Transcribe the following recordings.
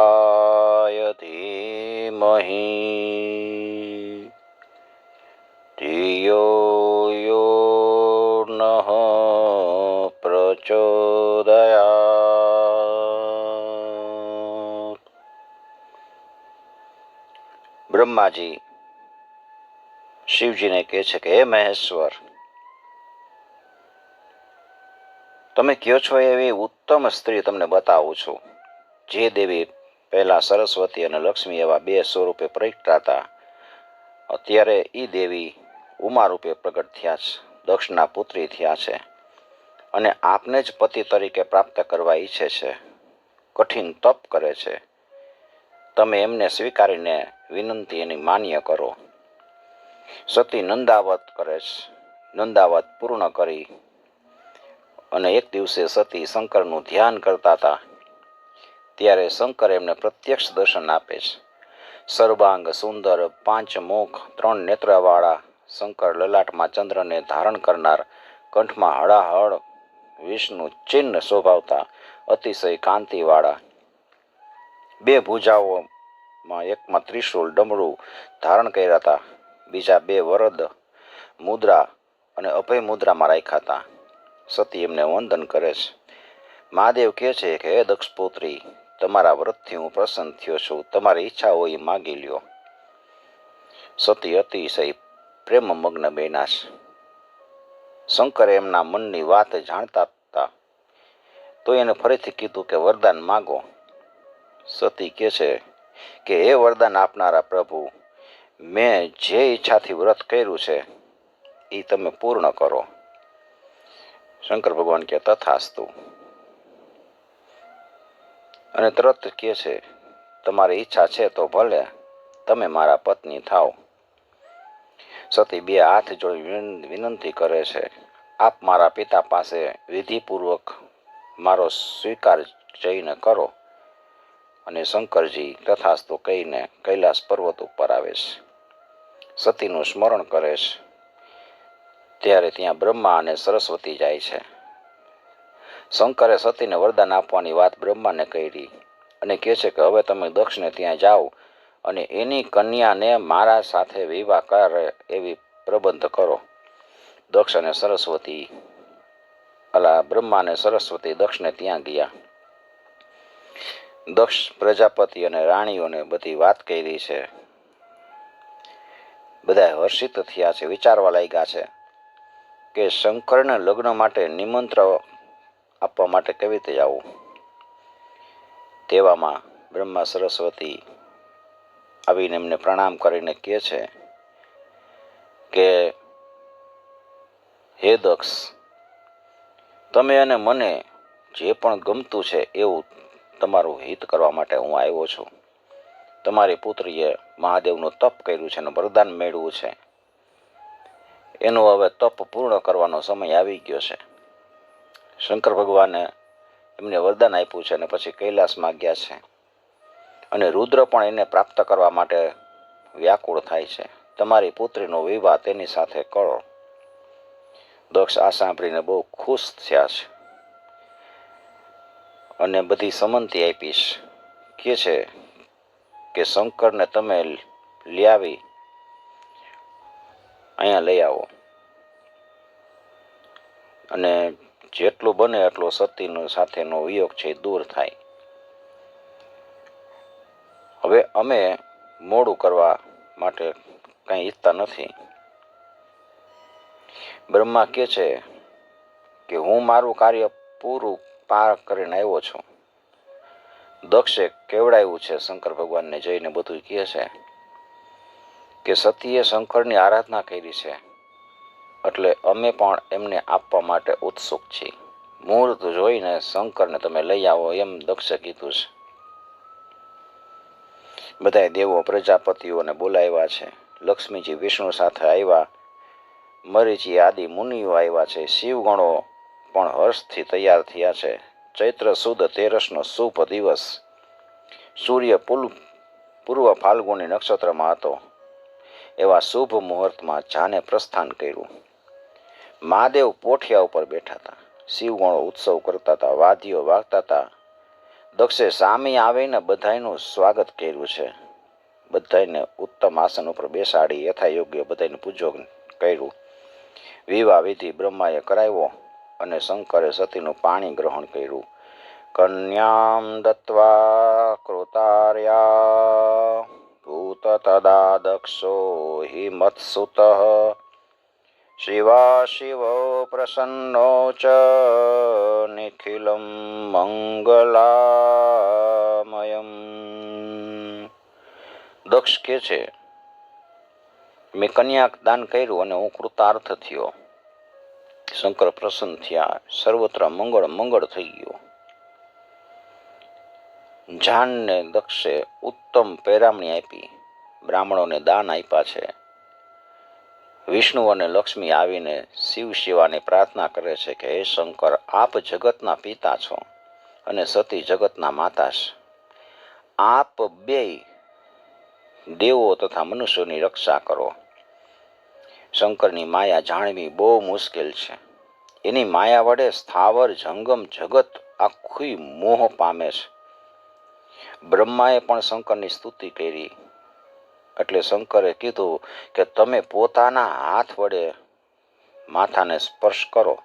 रुद्राय धीमहि धियो यो नः प्रचोदयात्। બ્રહ્માજી શિવજીને કહે છે કે હે મહેશ્વર, તમે કહો છો એવી ઉત્તમ સ્ત્રી તમને બતાવું છું. જે દેવી પહેલા સરસ્વતી અને લક્ષ્મી એવા બે સ્વરૂપે પ્રગટા હતા, અત્યારે એ દેવી ઉમા રૂપે પ્રગટ થયા છે, દક્ષના પુત્રી થયા છે અને આપને જ પતિ તરીકે પ્રાપ્ત કરવા ઈચ્છે છે. કઠિન તપ કરે છે. તમે એમને સ્વીકારીને વિનંતી એની માન્ય કરો. સતી નંદાવત કરે છે. નંદાવત પૂર્ણ કરી અને એક દિવસે સતી શંકરનું ધ્યાન કરતા હતા. ત્યારે શંકર એમને પ્રત્યક્ષ દર્શન આપે છે. સર્વાંગ સુંદર, પાંચ મુખ, ત્રણ નેત્રવાળા શંકર, લલાટમાં ચંદ્રને ધારણ કરનાર, કંઠમાં હળાહળ વિષ્ણુ ચિહ્ન શોભાવતા, અતિશય કાંતિવાળા, બે ભુજાઓમાં એકમાં ત્રિશૂલ ડમરું ધારણ કર્યા હતા, બીજા બે વરદ મુદ્રા અને અભય મુદ્રામાં રાખ્યા હતા. સતી એમને વંદન કરે છે. મહાદેવ કહે છે કે હે દક્ષપુત્રી, તમારા વ્રતથી હું પ્રસન્ન થયો છું. તમારી ઈચ્છા હોય એ માગી લ્યો. સતી અતિશય પ્રેમમગ્ન બન્યા છે. શંકરે એમના મનની વાત જાણતા હતા તો એને ફરીથી કીધું કે વરદાન માગો. સતી કહે છે કે હે વરદાન આપનારા પ્રભુ, મેં જે ઈચ્છાથી વ્રત કર્યું છે એ તમે પૂર્ણ કરો. શંકર ભગવાન કે તથાસ્તુ. અને તરત કહે છે તમારી ઈચ્છા છે તો ભલે, તમે મારા પત્ની થાવ. સતી બે હાથ જોડી વિનંતી કરે છે, આપ મારા પિતા પાસે વિધિપૂર્વક મારો સ્વીકાર જઈને કરો. અને શંકરજી તથાસ્તુ કહીને કૈલાસ પર્વત ઉપર આવે છે. સતીનું સ્મરણ કરે છે. ત્યારે ત્યાં બ્રહ્મા અને સરસ્વતી જાય છે. શંકરે સતીને વરદાન આપવાની વાત બ્રહ્માને કરી અને કહે છે કે હવે તમે દક્ષને ત્યાં જાઓ અને એની કન્યાને મારા સાથે વિવાહ કરે એવી પ્રબંધ કરો. દક્ષ અને સરસ્વતી બ્રહ્મા અને સરસ્વતી દક્ષને ત્યાં ગયા. દક્ષ પ્રજાપતિ અને રાણીઓને બધી વાત કરી છે. બધા હર્ષિત થયા છે. વિચારવા લાગ્યા છે કે શંકરને લગ્ન માટે નિમંત્રણ આપવા માટે કેવી રીતે જવું. તેવામાં બ્રહ્મા સરસ્વતી આવીને એમને પ્રણામ કરીને કહે છે કે હે દક્ષ, તમે અને મને જે પણ ગમતું છે એવું તમારું હિત કરવા માટે હું આવ્યો છું. તમારી પુત્રીએ મહાદેવનું તપ કર્યું છે અને વરદાન મેળવ્યું છે. એનું હવે તપ પૂર્ણ કરવાનો સમય આવી ગયો છે. શંકર ભગવાને એમને વરદાન આપ્યું છે અને પછી કૈલાસમાં ગયા છે અને રુદ્ર પણ એને પ્રાપ્ત કરવા માટે વ્યાકુળ થાય છે. તમારી પુત્રીનો વિવાહ તેની સાથે કરો. દક્ષ આ સાંભળીને બહુ ખુશ થયા છે અને બધી સંમતિ આપીશ. કહે છે કે શંકરને તમે લઈ અહીંયા લઈ આવો અને જેટલું બને એટલો સતીનો સાથેનો વિયોગ છે દૂર થાય. હવે અમે મોડું કરવા માટે કંઈ ઈચ્છતા નથી. બ્રહ્મા કહે છે કે હું મારું કાર્ય પૂરું પાર કરીને આવ્યો છું. દક્ષે કેવડાવ્યું છે શંકર ભગવાનને જઈને બધું કહે છે કે સતીએ શંકરની આરાધના કરી છે એટલે અમે પણ એમને આપવા માટે ઉત્સુક છીએ. મુહૂર્ત જોઈને શંકરને તમે લઈ આવો એમ દક્ષે કીધું છે. બધા દેવો પ્રજાપતિઓને બોલાવ્યા છે. લક્ષ્મીજી વિષ્ણુ સાથે આવ્યા. મરીચી આદિ મુનિઓ આવ્યા છે. શિવગણો પણ હર્ષથી તૈયાર થયા છે. ચૈત્ર સુદ 13નો શુભ દિવસ સૂર્ય પૂર્વ ફાલ્ગુની નક્ષત્રમાં હતો. એવા શુભ મુહૂર્તમાં જાને પ્રસ્થાન કર્યું. મહાદેવ પોઠિયા ઉપર બેઠા હતા. શિવગણો ઉત્સવ કરતા હતા. વાદ્યો વાગતા હતા. દક્ષે સામે આવીને બધાયનું સ્વાગત કર્યું છે. બધાયને ઉત્તમ આસન ઉપર બેસાડી યથાયોગ્ય બધાયને પૂજન કર્યું. વિવાહ વિધિ બ્રહ્માએ કરાવ્યો અને શંકરે સતીનું પાણી ગ્રહણ કર્યું. કન્યામ દત્વા કૃતાર્યા ભૂત તદા દક્ષો હિ મત્સુત શિવો પ્રસન્નો ચ નિખિલમ મંગલામયમ. દક્ષ કે છે, મેં કન્યા દાન કર્યું અને હું કૃતાર્થ થયો. શંકર પ્રસન્ન થયા. સર્વત્ર મંગળ મંગળ થઈ ગયું. જાનને દક્ષે ઉત્તમ પેરામણી આપી. બ્રાહ્મણોને દાન આપ્યા છે. વિષ્ણુ અને લક્ષ્મી આવીને શિવ શિવાની પ્રાર્થના કરે છે કે હે શંકર, આપ જગતના પિતા છો અને સતી જગતના માતા છે. આપ બે દેવો તથા મનુષ્યોની રક્ષા કરો. શંકરની માયા જાણવી બહુ મુશ્કેલ છે. એની માયા વડે સ્થાવર જંગમ જગત આખું મોહ પામે છે. બ્રહ્માએ પણ શંકરની સ્તુતિ કરી. એટલે શંકરે કીધું કે તમે પોતાના હાથ વડે માથાને સ્પર્શ કરો.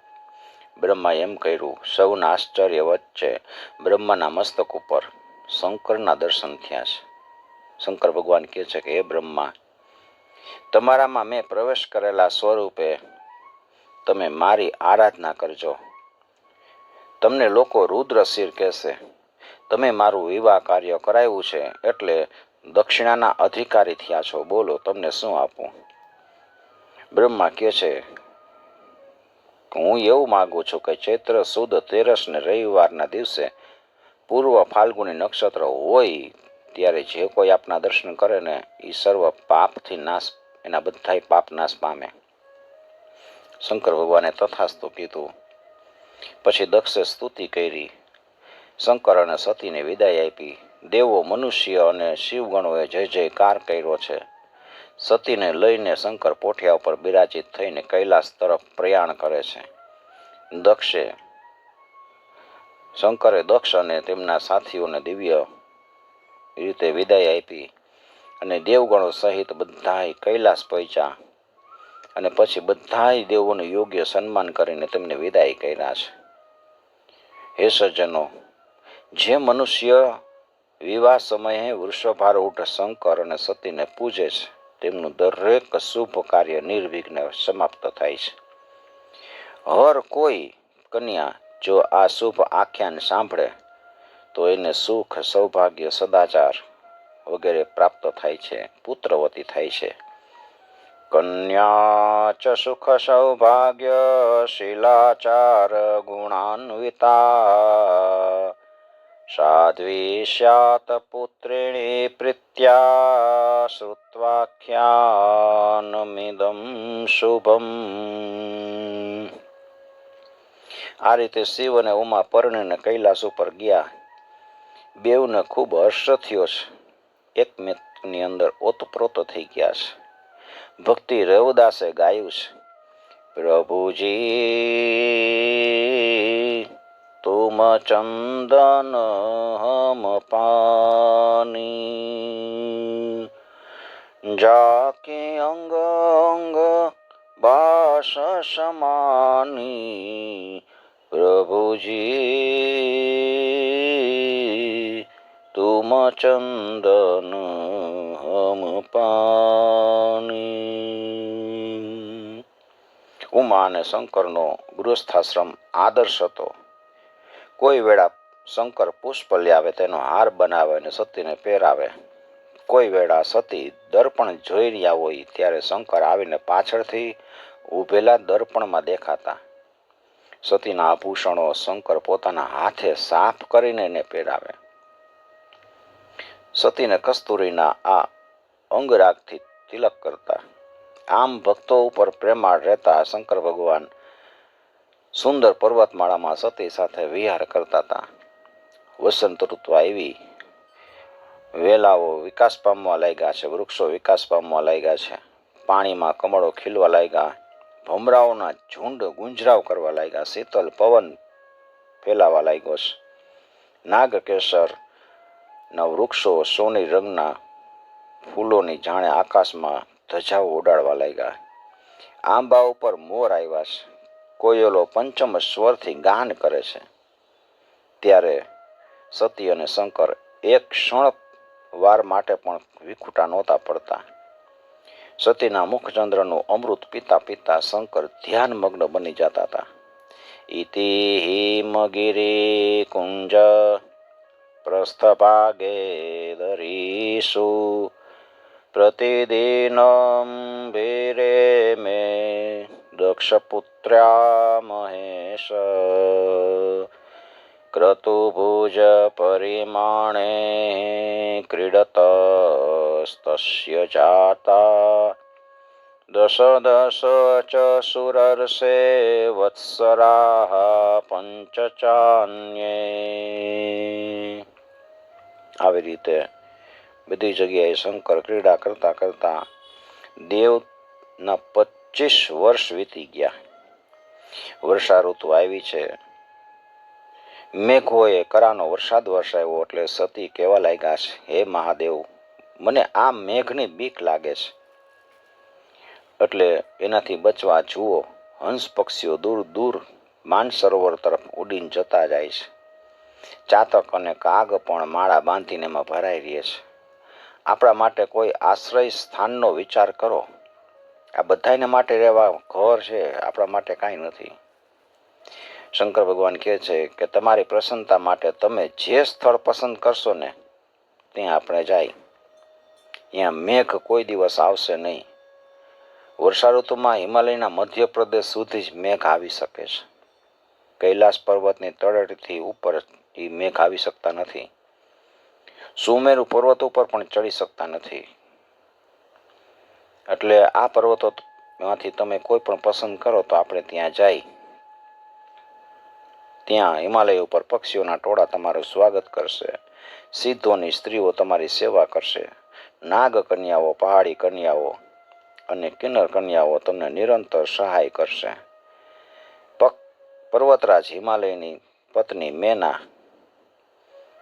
બ્રહ્માએ એમ કર્યું. સૌના આશ્ચર્ય વચ્ચે બ્રહ્માના મસ્તક ઉપર શંકરના દર્શન થયા છે. શંકર ભગવાન કહે છે કે હે બ્રહ્મા, તમારામાં મેં પ્રવેશ કરેલા સ્વરૂપે તમે મારી આરાધના કરજો. તમને લોકો રુદ્રશિર કહેશે. તમે મારું વિવાહ કાર્ય કરાવ્યું છે એટલે દક્ષિણાના અધિકારી થયા છો. બોલો, તમને શું આપું? બ્રહ્મા કહે છે, હું એવું માગું છું કે ચૈત્ર સુદ 13 ને રવિવારના દિવસે પૂર્વ ફાલ્ગુની નક્ષત્ર હોય ત્યારે જે કોઈ આપના દર્શન કરે ને એ સર્વ પાપથી નાશ, એના બધા પાપ નાશ પામે. શંકર ભગવાને તથાસ્તુ કીધું. પછી દક્ષે સ્તુતિ કરી. શંકર અને સતીને વિદાય આપી. દેવો, મનુષ્ય અને શિવગણોએ જય જયકાર કર્યો છે. સતીને લઈને શંકર પોઠિયા ઉપર બિરાજિત થઈને કૈલાસ તરફ પ્રયાણ કરે છે. શંકરે દક્ષ અને તેમના સાથીઓને દિવ્ય રીતે વિદાય આપી અને દેવગણો સહિત બધાય કૈલાસ પહોંચ્યા અને પછી બધાય દેવોનું યોગ્ય સન્માન કરીને તેમને વિદાય કર્યા છે. હે સજ્જનો, જે મનુષ્ય વિવાહ સમયે વૃષભારૂઢ શંકર અને સતીને પૂજે છે તેમનું દરેક શુભ કાર્ય નિર્વિઘ્ને સમાપ્ત થાય છે. હર કોઈ કન્યા જો આ શુભ આખ્યાન સાંભળે તો એને સુખ, સૌભાગ્ય, સદાચાર વગેરે પ્રાપ્ત થાય છે, પુત્રવતી થાય છે. કન્યા ચ સુખ સૌભાગ્ય શીલાચાર ગુણાન્વિતા સાધ્વી સ્યાત પુત્રિણી પ્રીત્યા શ્રુત્વાખ્યાનમિદં શુભમ. આ રીતે શિવ અને ઉમા પરણીને કૈલાસ ઉપર ગયા. બેઉને ખૂબ હર્ષ થયો છે. એકમેકની અંદર ઓતપ્રોત થઈ ગયા છે. ભક્તિ રવિદાસે ગાયું છે, પ્રભુજી તુમ ચંદન હમ પાની જાકે અંગ અંગ બાસ સમાની. પ્રભુજી તુમ ચંદન હમ પાની. ઉમા અને શંકરનો ગૃહસ્થાશ્રમ આદર્શ હતો. કોઈ વેળા શંકર પુષ્પ લાવે, તેનો હાર બનાવે અને સતીને પહેરાવે. કોઈ વેળા સતી દર્પણ જોઈ રહ્યા હોય ત્યારે શંકર આવીને પાછળથી ઊભેલા દર્પણમાં દેખાતા. સતીના આભૂષણો શંકર પોતાના હાથે સાફ કરીને એને પહેરાવે. સતીને કસ્તુરીના આ અંગરાગથી તિલક કરતા. આમ ભક્તો ઉપર પ્રેમાળ રહેતા શંકર ભગવાન સુંદર પર્વતમાળામાં સતી સાથે વિહાર કરતા હતા. વસંત ઋતુ આવી, વેલાઓ વિકાસ પામવા લાગ્યા છે, વૃક્ષો વિકાસ પામવા લાગ્યા છે, પાણીમાં કમળો ખીલવા લાગ્યા, ભમરાઓના ઝુંડ ગુંજરાવ કરવા લાગ્યા, શીતલ પવન ફેલાવા લાગ્યો છે. નાગકેસરના વૃક્ષો સોની રંગના ફૂલોની જાણે આકાશમાં ધજાઓ ઉડાડવા લાગ્યા. આંબા ઉપર મોર આવ્યા છે. કોયલો પંચમ સ્વરથી ગાન કરે છે. ત્યારે સતી અને શંકર એક ક્ષણ વાર માટે પણ વિખૂટા નહોતા પડતા. સતીના મુખચંદ્રનું અમૃત પીતા પીતા શંકર ધ્યાનમગ્ન બની જતા હતા. ઇતિ હિમગિરી કુંજ પ્રસ્થભાગે દરીષુ પ્રતિદિનમ વીરે મે દક્ષપુત્ર્યા મહેશ ક્રતુભુજ પરિમાણે ક્રીડતસ્તસ્ય જાતા દશ દશ ચ સુરર્ષે વત્સરાઃ પંચચાન્યે. આવી રીતે બધી જગ્યાએ શંકર ક્રીડા કરતા કરતા દેવના 25 વર્ષ વીતી ગયા. વર્ષા ઋતુ આવી છે. મેઘોએ કરાનો વરસાદ વરસાવ્યો એટલે સતી કહેવા લાગ્યા છે, હે મહાદેવ, મને આ મેઘની બીક લાગે છે. એટલે એનાથી બચવા જુઓ, હંસ પક્ષીઓ દૂર દૂર માનસરોવર તરફ ઉડીને જતા જાય છે. ચાતક અને કાગ પણ માળા બાંધીને એમાં ભરાઈ રહે છે. આપણા માટે કોઈ આશ્રય સ્થાનનો વિચાર કરો. આ બધાને માટે રહેવા ઘર છે, આપણા માટે કાંઈ નથી. શંકર ભગવાન કહે છે કે તમારી પ્રસન્નતા માટે તમે જે સ્થળ પસંદ કરશો ને ત્યાં આપણે જાય. અહીંયા મેઘ કોઈ દિવસ આવશે નહીં. વર્ષા ઋતુમાં હિમાલયના મધ્યપ્રદેશ સુધી જ મેઘ આવી શકે છે. કૈલાસ પર્વતની તળેટીથી ઉપર એ મેઘ આવી શકતા નથી. સુમેરુ પર્વત ઉપર પણ ચડી શકતા નથી. એટલે આ પર્વતોમાંથી તમે કોઈ પણ પસંદ કરો તો આપણે ત્યાં જાય. ત્યાં હિમાલય ઉપર પક્ષીઓના ટોળા તમારું સ્વાગત કરશે. સિદ્ધોની સ્ત્રીઓ તમારી સેવા કરશે. નાગ કન્યાઓ, પહાડી કન્યાઓ અને કિન્નર કન્યાઓ તમને નિરંતર સહાય કરશે. પર્વતરાજ હિમાલયની પત્ની મેના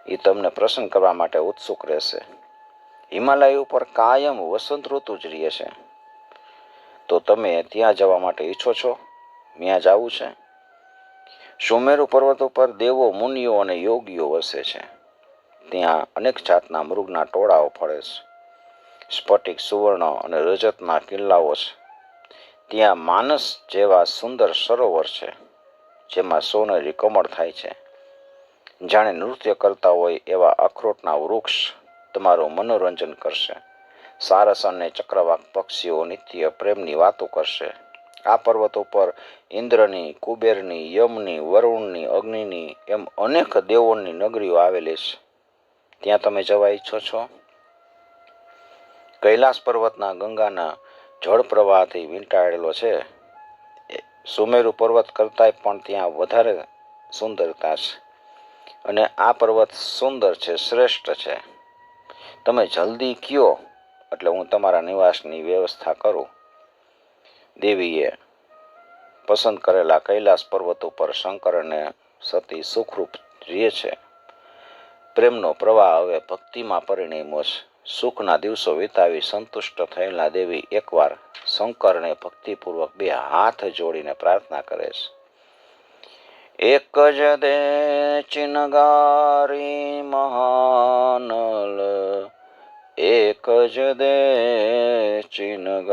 એ તમને પ્રસન્ન કરવા માટે ઉત્સુક રહેશે. હિમાલય ઉપર કાયમ વસંત ઋતુ જ રહે છે. તો તમે ત્યાં જવા માટે ઈચ્છો છો? ત્યાં જવું છે? સુમેરુ પર્વત ઉપર દેવો, મુનિઓ અને યોગીઓ વસે છે. ત્યાં અનેક જાતના મૃગના ટોળાઓ ફરે છે. સ્ફટિક, સુવર્ણ અને રજતના કિલ્લાઓ છે. ત્યાં માનસ જેવા સુંદર સરોવર છે, જેમાં સોનેરી કમળ થાય છે. જાણે નૃત્ય કરતા હોય એવા અખરોટના વૃક્ષ તમારું મનોરંજન કરશે. સારસ અને ચક્રવાક પક્ષીઓ નિત્ય પ્રેમની વાતો કરશે. આ પર્વત ઉપર ઇન્દ્રની, કુબેરની, યમની, વરુણની, અગ્નિની એમ અનેક દેવોની નગરીઓ આવેલી છે. ત્યાં તમે જવા ઈચ્છો છો? કૈલાસ પર્વતના ગંગાના જળ પ્રવાહથી વીંટાળેલો છે. સુમેરુ પર્વત કરતાંય પણ ત્યાં વધારે સુંદરતા છે. અને આ પર્વત સુંદર છે, શ્રેષ્ઠ છે. તમે જલ્દી કયો એટલે હું તમારા નિવાસની વ્યવસ્થા કરું. દેવીએ પસંદ કરેલા કૈલાસ પર્વત ઉપર શંકર અને સતી સુખરૂપ રહે છે. પ્રેમનો પ્રવાહ હવે ભક્તિમાં પરિણમ્યો છે. સુખના દિવસો વિતાવી સંતુષ્ટ થયેલા દેવી એકવાર શંકરને ભક્તિપૂર્વક બે હાથ જોડીને પ્રાર્થના કરે છે. એક જ દે ચિનગારી મહાનલ, એક જ દે ચિનગારી.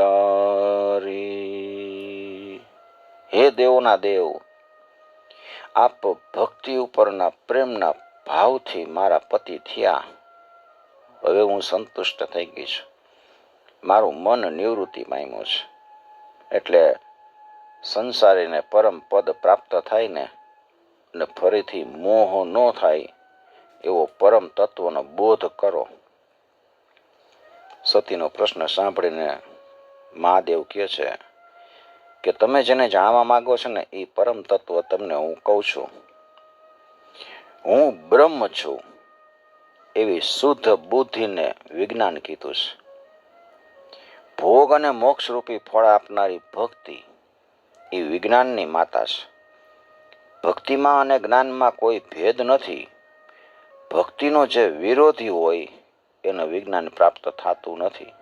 હે દેવોના દેવ, આપ ભક્તિ ઉપરના પ્રેમના ભાવથી મારા પતિ થયા. હવે હું સંતુષ્ટ થઈ ગઈ છું. મારું મન નિવૃત્તિ પામ્યું છે. એટલે સંસારીને પરમ પદ પ્રાપ્ત થાય ને અને ફરીથી મોહ ન થાય એવો પરમ તત્વનો બોધ કરો. સતીનો પ્રશ્ન સાંભળીને મહાદેવ કહે છે કે તમે જેને જાણવા માંગો છો ને એ પરમ તત્વ તમને હું કહું છું. હું બ્રહ્મ છું એવી શુદ્ધ બુદ્ધિને વિજ્ઞાન કીધું છે. ભોગ અને મોક્ષરૂપી ફળ આપનારી ભક્તિ એ વિજ્ઞાનની માતા છે. ભક્તિમાં અને જ્ઞાનમાં કોઈ ભેદ નથી. ભક્તિનો જે વિરોધી હોય એને વિજ્ઞાન પ્રાપ્ત થતું નથી.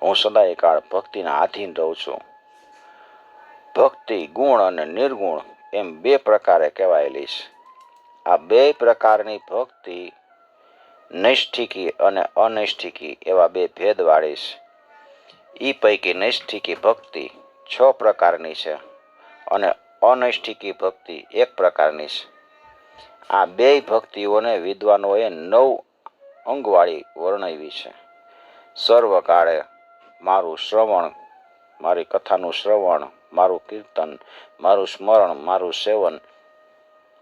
હું સદાય કાળ ભક્તિના આધીન રહું છું. ભક્તિ ગુણ અને નિર્ગુણ એમ બે પ્રકારે કહેવાયેલી છે. આ બે પ્રકારની ભક્તિ નૈષ્ઠિકી અને અનૈષ્ઠિકી એવા બે ભેદવાળી છે. એ પૈકી નૈષ્ઠિકી ભક્તિ 6 પ્રકારની છે અને અનૈષ્ઠિકી ભક્તિ 1 પ્રકારની છે. આ બે ભક્તિઓને વિદ્વાનોએ 9 અંગવાળી વર્ણવી છે. સર્વકાળે મારું શ્રવણ, મારી કથાનું શ્રવણ, મારું કીર્તન, મારું સ્મરણ, મારું સેવન,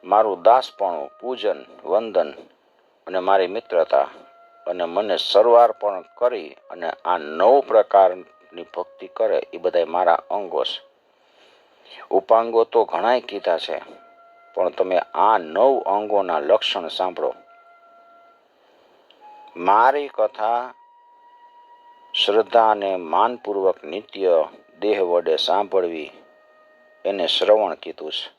મારું દાસપણું, પૂજન, વંદન અને મારી મિત્રતા અને મને સર્વાર્પણ કરી અને આ 9 પ્રકારની ભક્તિ કરે એ બધા મારા અંગો છે. ઉપાંગો તો ઘણાય કીધા છે, પણ તમે આ 9 અંગોના લક્ષણ સાંભળો. મારી કથા શ્રદ્ધા અને માનપૂર્વક નિત્ય દેહ વડે સાંભળવી એને શ્રવણ કીધું છે.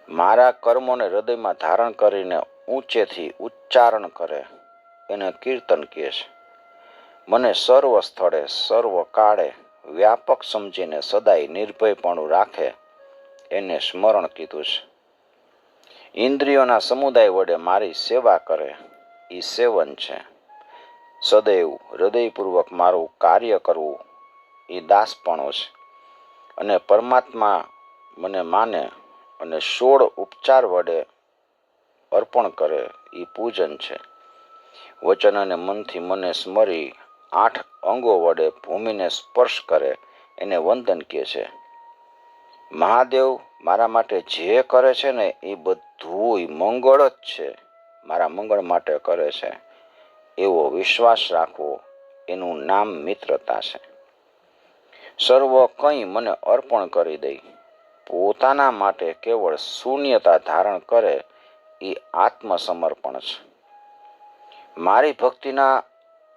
મારા કર્મોને હૃદયમાં ધારણ કરીને ઊંચેથી ઉચ્ચારણ કરે એને કીર્તન કહે છે. મને સર્વ સ્થળે સર્વ કાળે વ્યાપક સમજીને સદાય નિર્ભયપણું રાખે એને સ્મરણ કીધું છે. ઇન્દ્રિયોના સમુદાય વડે મારી સેવા કરે એ સેવન છે. સદૈવ હૃદયપૂર્વક મારું કાર્ય કરવું એ દાસપણો છે. અને પરમાત્મા મને માને અને 16 ઉપચાર વડે અર્પણ કરે એ પૂજન છે. વચન અને મનથી મને સ્મરી 8 અંગો વડે ભૂમિને સ્પર્શ કરે એને વંદન કહે છે. મહાદેવ મારા માટે જે કરે છે ને એ બધું મંગળ જ છે, મારા મંગળ માટે કરે છે એવો વિશ્વાસ રાખવો એનું નામ મિત્રતા છે. સર્વ કંઈ મને અર્પણ કરી દઈ પોતાના માટે કેવળ શૂન્યતા ધારણ કરે એ આત્મસમર્પણ છે. મારી ભક્તિના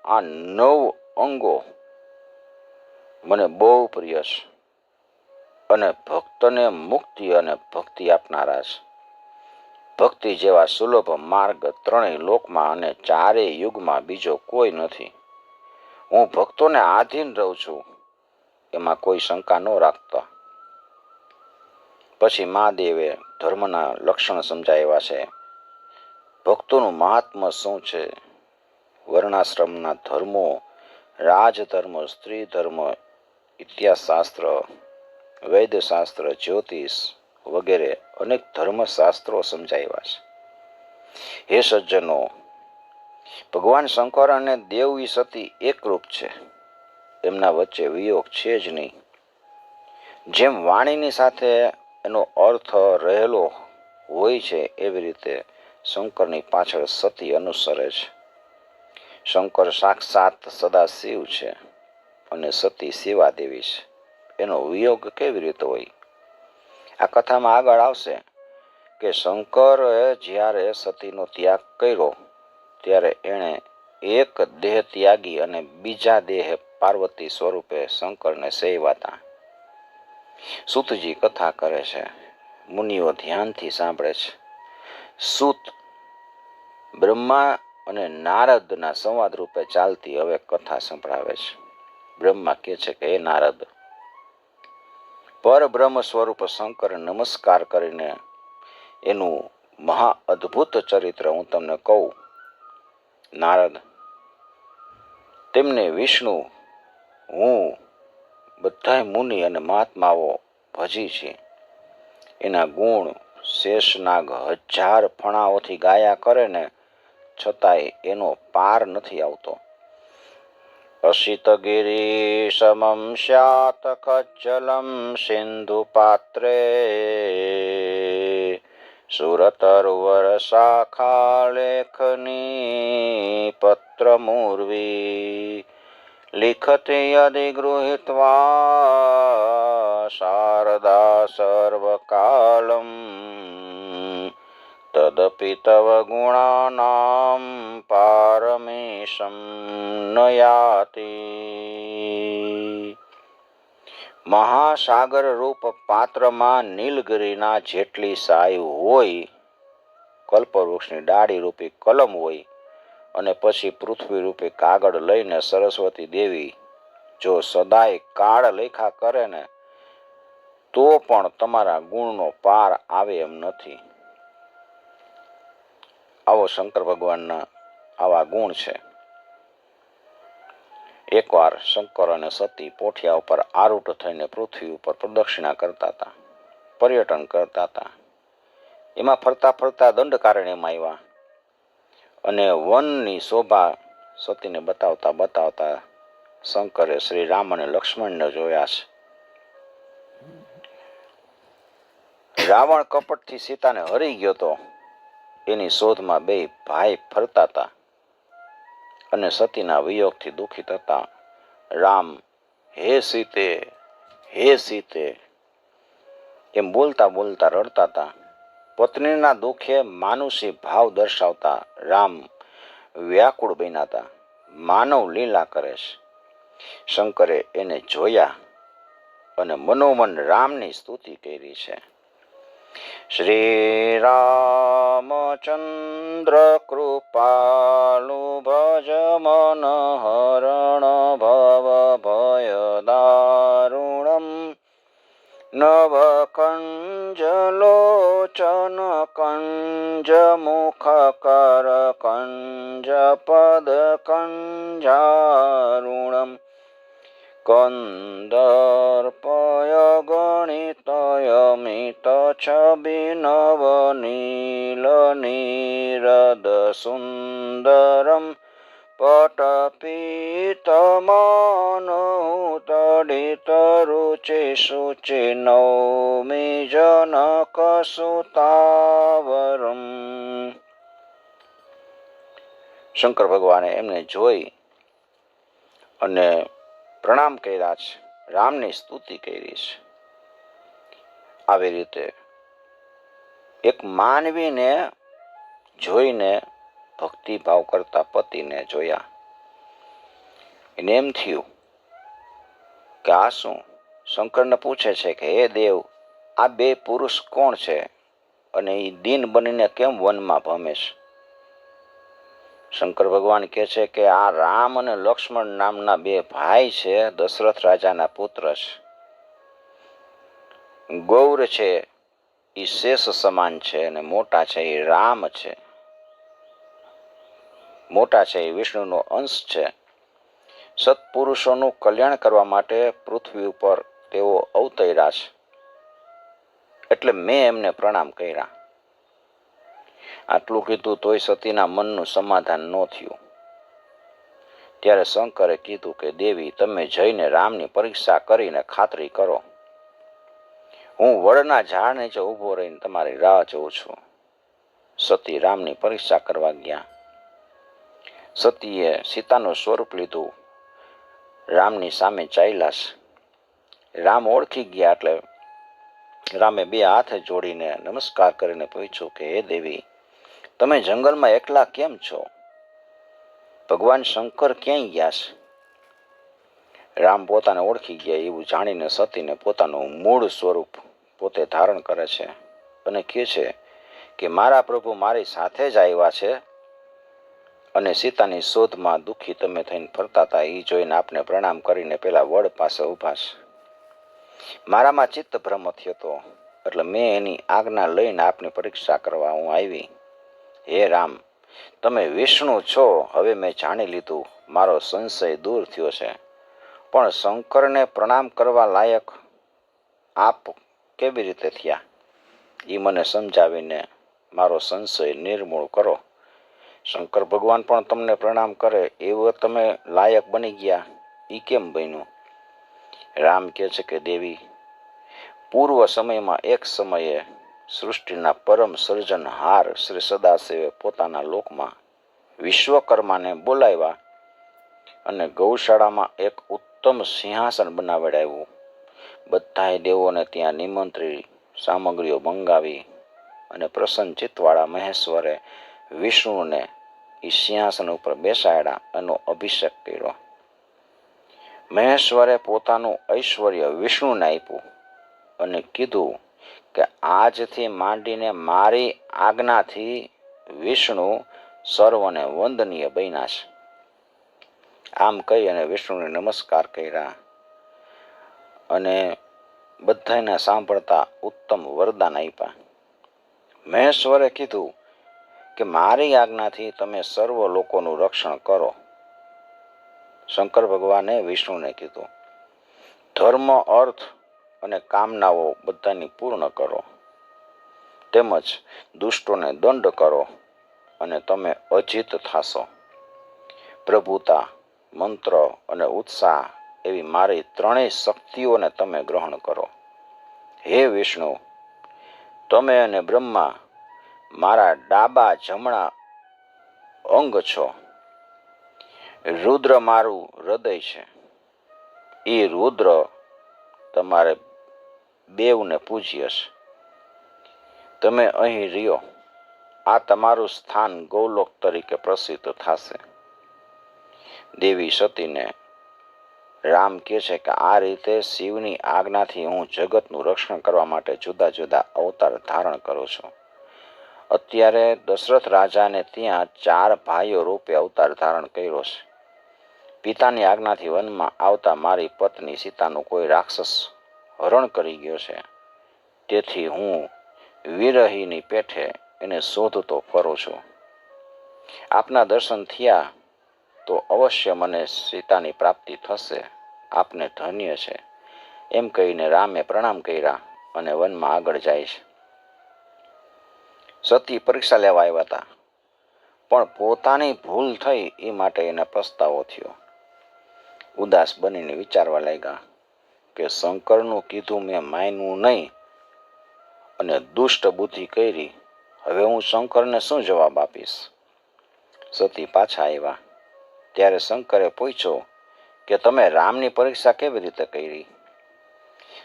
આ 9 અંગો મને બહુ પ્રિય છે અને ભક્તને મુક્તિ અને ભક્તિ આપનારા છે. ભક્તિ જેવા સુલભ માર્ગ 3 લોકમાં અને 4 યુગમાં બીજો કોઈ નથી. હું ભક્તોને આધીન રહું છું એમાં કોઈ શંકા ન રાખતા. પછી મહાદેવે ધર્મના લક્ષણ સમજાવ્યા છે. ભક્તોનું મહાત્મ્ય શું છે, વર્ણાશ્રમના ધર્મો, રાજધર્મ, સ્ત્રી ધર્મ, ઇતિહાસશાસ્ત્ર, વૈદ્યશાસ્ત્ર, જ્યોતિષ વગેરે અનેક ધર્મશાસ્ત્રો સમજાવ્યા છે. હે સજ્જનો, ભગવાન શંકર અને દેવી સતી એકરૂપ છે. એમના વચ્ચે વિયોગ છે જ નહીં. જેમ વાણીની સાથે એનો અર્થ રહેલો હોય છે એવી રીતે શંકરની પાછળ સતી અનુસરે છે. શંકર સાક્ષાત સદાશિવ છે અને સતી શિવાદેવી છે. એનો વિયોગ કેવી રીતે હોય? આ કથામાં આગળ આવશે કે શંકરે જ્યારે સતીનો ત્યાગ કર્યો ત્યારે એણે એક દેહ ત્યાગી અને બીજા દેહ પાર્વતી સ્વરૂપે શંકરને સેવ્યા. સૂતજી કથા કરે છે. મુનિઓ ધ્યાનથી સાંભળે છે. સૂત બ્રહ્મા અને નારદના સંવાદ રૂપે ચાલતી હવે કથા સંભળાવે છે. બ્રહ્મા કહે છે કે હે નારદ, પરબ્રહ્મ સ્વરૂપ શંકર નમસ્કાર કરીને એનું મહા અદ્ભુત ચરિત્ર હું તમને કહું. નારદ, તેમને વિષ્ણુ, હું, બધા મુનિ અને મહાત્માઓ ભજી છે. એના ગુણ શેષનાગ 1000 ફણાઓથી ગાયા કરે ને છતાંય એનો પાર નથી આવતો. અશિતગિરી સમમ સ્યાત ખજ્જલમ સિંધુ પાત્રે સુરતરુવર શાખા લેખની પત્રમૂર્વી લિખતી અધિગૃહીત્વા શારદા સર્વકાલમ તદપિ તવ ગુણાનામ પારમેશમ ન યાતિ. મહાસાગર રૂપ પાત્રમાં નીલગિરીના જેટલી સાય હોય કલ્પવૃક્ષની ડાળી રૂપી કલમ હોય અને પછી પૃથ્વી રૂપી કાગળ લઈને સરસ્વતી દેવી જો સદાય કાળ લેખા કરે ને તો પણ તમારા ગુણનો પાર આવે એમ નથી. આવો શંકર ભગવાનના આવા ગુણ છે. એકવાર શંકર અને સતી પોઠિયા ઉપર આરૂઢ થઈને પૃથ્વી ઉપર પ્રદક્ષિણા કરતા હતા, પર્યટન કરતા હતા. એમાં ફરતા ફરતા દંડકારણ્યમાં આવ્યા અને વનની શોભા સતીને બતાવતા બતાવતા શંકરે શ્રી રામ અને લક્ષ્મણને જોયા છે. રાવણ કપટથી સીતાને હરી ગયો તો એની શોધમાં બે ભાઈ ફરતા હતા અને સતીના વિયોગથી દુઃખિત હતા. રામ હે સીતે, હે સીતે એમ બોલતા બોલતા રડતા હતા. પત્નીના દુઃખે માનુષી ભાવ દર્શાવતા રામ વ્યાકુળ બન્યા હતા. માનવ લીલા કરે છે. શંકરે એને જોયા અને મનોમન રામની સ્તુતિ કરી છે. શ્રી રામચંદ્ર કૃપાલુ ભજ મન હરણ ભવ ભય દારુણમ નવ કંજ લોચન કંજ મુખ કર કંજ પદ કંજારુણમ કંદર્પય ગણિતય મિત છબિનવ નીલ નીરદ સુંદરમ પટપીતમાનહુતડિત રુચિ શુચિ નૌમિ જનક સુતાવરમ. શંકર ભગવાને એમને જોઈ અને પ્રણામ કર્યા છે, રામની સ્તુતિ કરી છે. આવી રીતે એક માનવીને જોઈને ભક્તિભાવ કરતા પતિને જોયા. એને એમ થયું કે આ શું? શંકરને પૂછે છે કે હે દેવ, આ બે પુરુષ કોણ છે અને એ દીન બનીને કેમ વનમાં ભમે છે? શંકર ભગવાન કહે છે કે આ રામ અને લક્ષ્મણ નામના બે ભાઈ છે, દશરથ રાજાના પુત્ર છે. ગૌર છે એ શેષ સમાન છે અને મોટા છે એ રામ છે. મોટા છે એ વિષ્ણુનો અંશ છે. સત્પુરુષોનું કલ્યાણ કરવા માટે પૃથ્વી ઉપર તેઓ અવતર્યા છે, એટલે મેં એમને પ્રણામ કર્યા. આટલું કીધું તોય સતીના મનનું સમાધાન ન થયું. ત્યારે શંકરે કીધું કે દેવી, તમે જઈને રામની પરીક્ષા કરીને ખાતરી કરો. હું વડના ઝાડ નીચે ઊભો રહીને તમારી રાહ જોઉં છું. સતી રામની પરીક્ષા કરવા ગયા. સતીએ સીતાનું સ્વરૂપ લીધું, રામની સામે ચાલ્યા. રામ ઓળખી ગયા એટલે રામે બે હાથ જોડીને નમસ્કાર કરીને પૂછ્યું કે હે દેવી, તમે જંગલમાં એકલા કેમ છો? ભગવાન શંકર ક્યાંય ગયા છે? રામ પોતાને ઓળખી ગયા એવું જાણીને સતીને પોતાનું મૂળ સ્વરૂપ પોતે ધારણ કરે છે અને કહે છે કે મારા પ્રભુ મારી સાથે જ આવ્યા છે અને સીતાની શોધમાં દુઃખી તમે થઈને ફરતા હતા એ જોઈને આપને પ્રણામ કરીને પેલા વડ પાસે ઊભા છે. મારામાં ચિત્ત ભ્રમ થયો હતો એટલે મેં એની આજ્ઞા લઈને આપની પરીક્ષા કરવા હું આવી. હે રામ, તમે વિષ્ણુ છો હવે મેં જાણી લીધું, મારો સંશય દૂર થયો છે. પણ શંકરને પ્રણામ કરવા લાયક આપ કેવી રીતે થયા એ મને સમજાવીને મારો સંશય નિર્મૂળ કરો. શંકર ભગવાન પણ તમને પ્રણામ કરે એવું તમે લાયક બની ગયા, એ કેમ બન્યું? રામ કહે છે કે દેવી, પૂર્વ સમયમાં એક સમયે સૃષ્ટિના પરમ સર્જનહાર શ્રી સદાશિવે પોતાના લોકમાં વિશ્વકર્માને બોલાવ્યા અને ગૌશાળામાં એક ઉત્તમ સિંહાસન બનાવડાવ્યું. બધાય દેવોને ત્યાં નિમંત્રી સામગ્રીઓ મંગાવી અને પ્રસન્ન ચિત્તવાળા મહેશ્વરે વિષ્ણુને એ સિંહાસન ઉપર બેસાડ્યા, એનો અભિષેક કર્યો. મહેશ્વરે પોતાનું ઐશ્વર્ય વિષ્ણુને આપ્યું અને કીધું કે આજથી માંડીને મારી આજ્ઞાથી વિષ્ણુ સર્વને વંદનીય બન્યા છે. આમ કહી અને વિષ્ણુને નમસ્કાર કર્યા અને બધાને સાંભળતા ઉત્તમ વરદાન આપ્યા. મહેશ્વરે કીધું કે મારી આજ્ઞાથી તમે સર્વ લોકોનું રક્ષણ કરો. શંકર ભગવાને વિષ્ણુને કીધું, ધર્મ, અર્થ અને કામનાઓ બધાની પૂર્ણ કરો, તેમજ દુષ્ટોને દંડ કરો અને તમે અજીત થાશો. પ્રભુતા, મંત્ર અને ઉત્સાહ એવી મારી ત્રણેય શક્તિઓને તમે ગ્રહણ કરો. હે વિષ્ણુ, તમે અને બ્રહ્મા મારા ડાબા જમણા અંગ છો. રુદ્ર મારું હૃદય છે. એ રુદ્ર તમારે બેવને પૂજ્ય છે. તમે અહીં રહ્યો, આ તમારું સ્થાન ગૌલોક તરીકે પ્રસિદ્ધ થશે. દેવી સતીને રામ કહે છે કે આ રીતે શિવની આજ્ઞાથી હું જગતનું રક્ષણ કરવા માટે જુદા જુદા અવતાર ધારણ કરું છું. અત્યારે દશરથ રાજાને ત્યાં 4 ભાઈઓ રૂપે અવતાર ધારણ કર્યો છે. પિતાની આજ્ઞાથી વનમાં આવતા મારી પત્ની સીતાનું કોઈ રાક્ષસ હરણ કરી ગયો છે. તેથી હું વિરહીની પેઠે એને શોધતો ફરું છું. આપના દર્શન થયા તો અવશ્ય મને સીતાની પ્રાપ્તિ થશે. આપને ધન્ય છે. એમ કહીને રામે પ્રણામ કર્યા અને વનમાં આગળ જાય છે. સતી પરીક્ષા લેવા આવ્યા હતા, પણ પોતાની ભૂલ થઈ એ માટે એને પસ્તાવો થયો. ઉદાસ બનીને વિચારવા લાગ્યા કે શંકરનું કીધું મેં માન્યું નહીં અને દુષ્ટ બુદ્ધિ કરી. હવે હું શંકરને શું જવાબ આપીશ? સતી પાછા આવ્યા ત્યારે શંકરે પૂછ્યું કે તમે રામની પરીક્ષા કેવી રીતે કરી?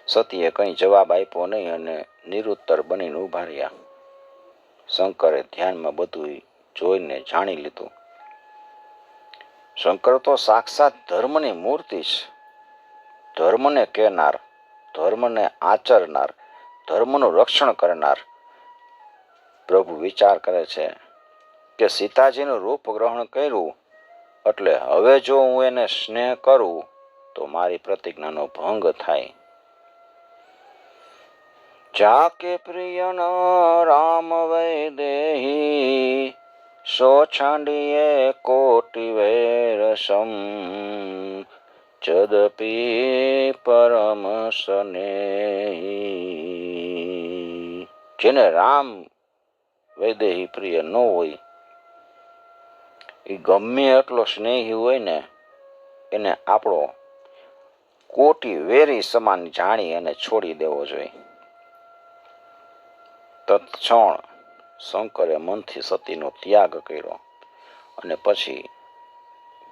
સતીએ કંઈ જવાબ આપ્યો નહીં અને નિરુત્તર બનીને ઊભા રહ્યા. શંકરે ધ્યાનમાં બધું જોઈને જાણી લીધું. શંકર તો સાક્ષાત ધર્મની મૂર્તિ છે. ધર્મને કહેનાર, ધર્મને આચરનાર, ધર્મનું રક્ષણ કરનાર. પ્રભુ વિચાર કરે છે કે સીતાજીનું રૂપ ગ્રહણ કર્યું એટલે હવે જો હું એને સ્નેહ કરું તો મારી પ્રતિજ્ઞાનો ભંગ થાય. જાકે પ્રિયન રામ વૈદેહી સો છાંડીએ કોટિ વૈરસમ જદપી પરમ સ્નેહી. જેને રામ વૈદેહી પ્રિય ન હોય, એ ગમે એટલો સ્નેહી હોય ને, એને આપણો કોટી વેરી સમાન જાણી અને છોડી દેવો જોઈએ. તત્ક્ષણ શંકરે મનથી સતીનો ત્યાગ કર્યો અને પછી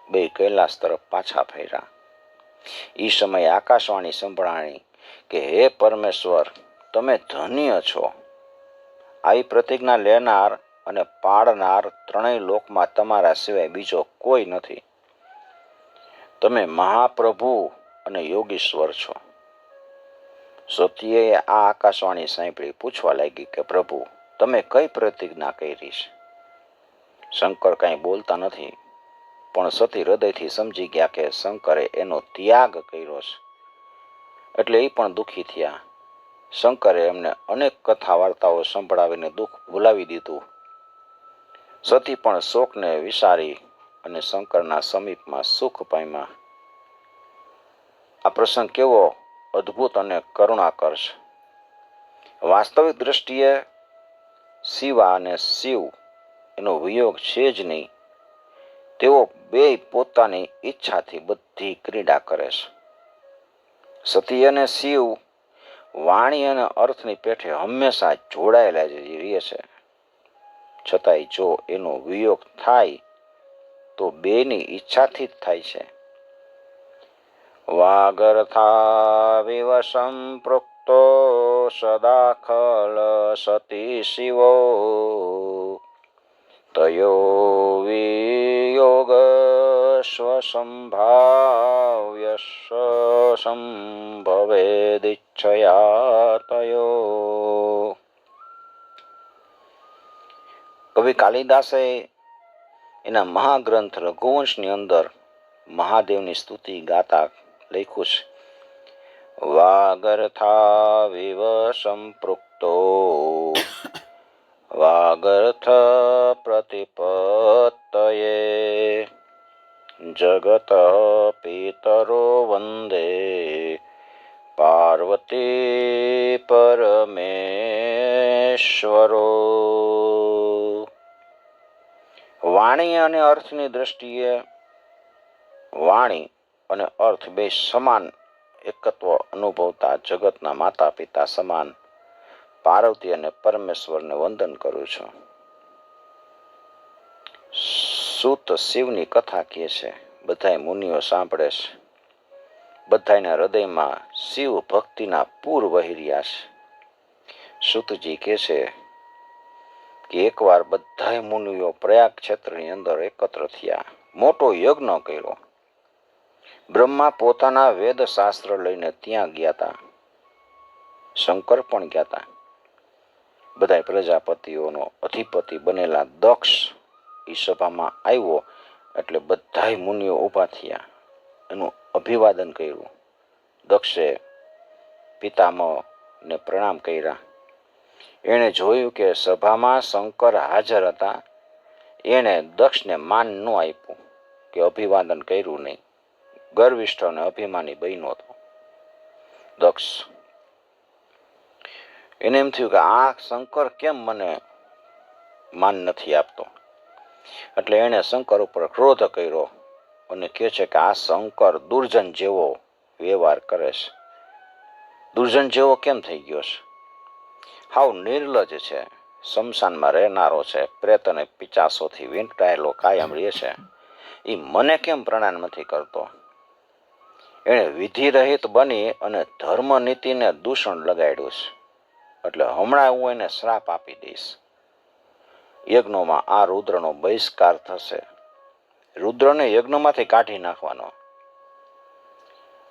બે કૈલાસ તરફ પાછા ફર્યા. એ સમયે આકાશવાણી સંભળાણી કે હે પરમેશ્વર, તમે ધન્ય છો. આવી પ્રતિજ્ઞા લેનાર અને પાળનાર ત્રણેય લોકમાં તમારા સિવાય બીજો કોઈ નથી. તમે મહાપ્રભુ અને યોગીશ્વર છો. સતીએ આ આકાશવાણી સાંભળી પૂછવા લાગી કે પ્રભુ, તમે કઈ પ્રતિજ્ઞા કરી છે? શંકર કાંઈ બોલતા નથી, પણ સતી હૃદયથી સમજી ગયા કે શંકરે એનો ત્યાગ કર્યો છે. એટલે એ પણ દુઃખી થયા. શંકરે એમને અનેક કથા વાર્તાઓ સંભળાવીને દુઃખ ભૂલાવી દીધું. સતી પણ શોકને વિસારી અને શંકરના સમીપમાં સુખ પામ્યા. આ પ્રસંગ કેવો અદ્ભુત અને કરુણાકર છે. વાસ્તવિક દ્રષ્ટિએ શિવા અને શિવ એનો વિયોગ છે જ નહીં. તેઓ બે પોતાની ઈચ્છાથી બધી ક્રીડા કરે છે. સતી અને શિવ વાણી અને અર્થની પેઠે હંમેશા જોડાયેલા જ રહે છે. છતાંય જો એનો વિયોગ થાય તો બેની ઈચ્છાથી જ થાય છે. વાગર્થા વિવશં પ્રોક્તો સદાખલ સતી શિવો તયો વિયોગ સ્વસંભાવ્ય સંભવેદિચ્છયા તયો. કવિ કવિ કાલિદાસે એના મહાગ્રંથ રઘુવંશની અંદર મહાદેવની સ્તુતિ ગાતા લખ્યું છે. વાગર્થાવિવ સંપૃક્તો વાગર્થ પ્રતિપત્તયે જગત પિતરો વંદે પાર્વતી પરમેશ્વરો. વાણી અને અર્થની દ્રષ્ટિએ વાણી અને અર્થ બે સમાન એકત્વ અનુભવતા જગતના માતા પિતા સમાન પાર્વતી અને પરમેશ્વરને વંદન કરું છું. સૂત શિવની કથા કહે છે, બધાય મુનિઓ સાંભળે છે. બધાયના હૃદયમાં શિવ ભક્તિના પૂર વહી રહ્યા છે. સૂતજી કહે છે કે એકવાર બધાય મુનિઓ પ્રયાગ ક્ષેત્રની અંદર એકત્ર થયા, મોટો યજ્ઞ કર્યો. બ્રહ્મા પોતાના વેદ શાસ્ત્ર લઈને ત્યાં ગયા હતા. શંકર પણ ગયા હતા. બધા પ્રજાપતિઓનો અધિપતિ બનેલા દક્ષ એ સભામાં આવ્યો એટલે બધાય મુનિઓ ઊભા થયા, એનું અભિવાદન કર્યું. દક્ષે પિતામહને પ્રણામ કર્યા. એણે જોયું કે સભામાં શંકર હાજર હતા. એણે દક્ષને માન ન આપ્યું કે અભિવાદન કર્યું નહીં. ગર્વિષ્ઠ અને અભિમાની બન્યો હતો દક્ષ. એને એમ થયું કે આ શંકર કેમ મને માન નથી આપતો. એટલે એણે શંકર ઉપર ક્રોધ કર્યો અને કહે છે કે આ શંકર દુર્જન જેવો વ્યવહાર કરે છે. દુર્જન જેવો કેમ થઈ ગયો છે? હાવ નિર્લજ છે, શમશાનમાં રહેનારો છે, પ્રેત અને પિચાસોથી વીંટાયેલો કાયમ રહે છે. એ મને કેમ પ્રણામ નથી કરતો? એણે વિધિ રહિત બની અને ધર્મ નીતિને દૂષણ લગાડ્યું છે. એટલે હમણાં હું એને શ્રાપ આપી દઈશ. યજ્ઞોમાં આ રુદ્રનો બહિષ્કાર થશે. રુદ્રને યજ્ઞમાંથી કાઢી નાખવાનો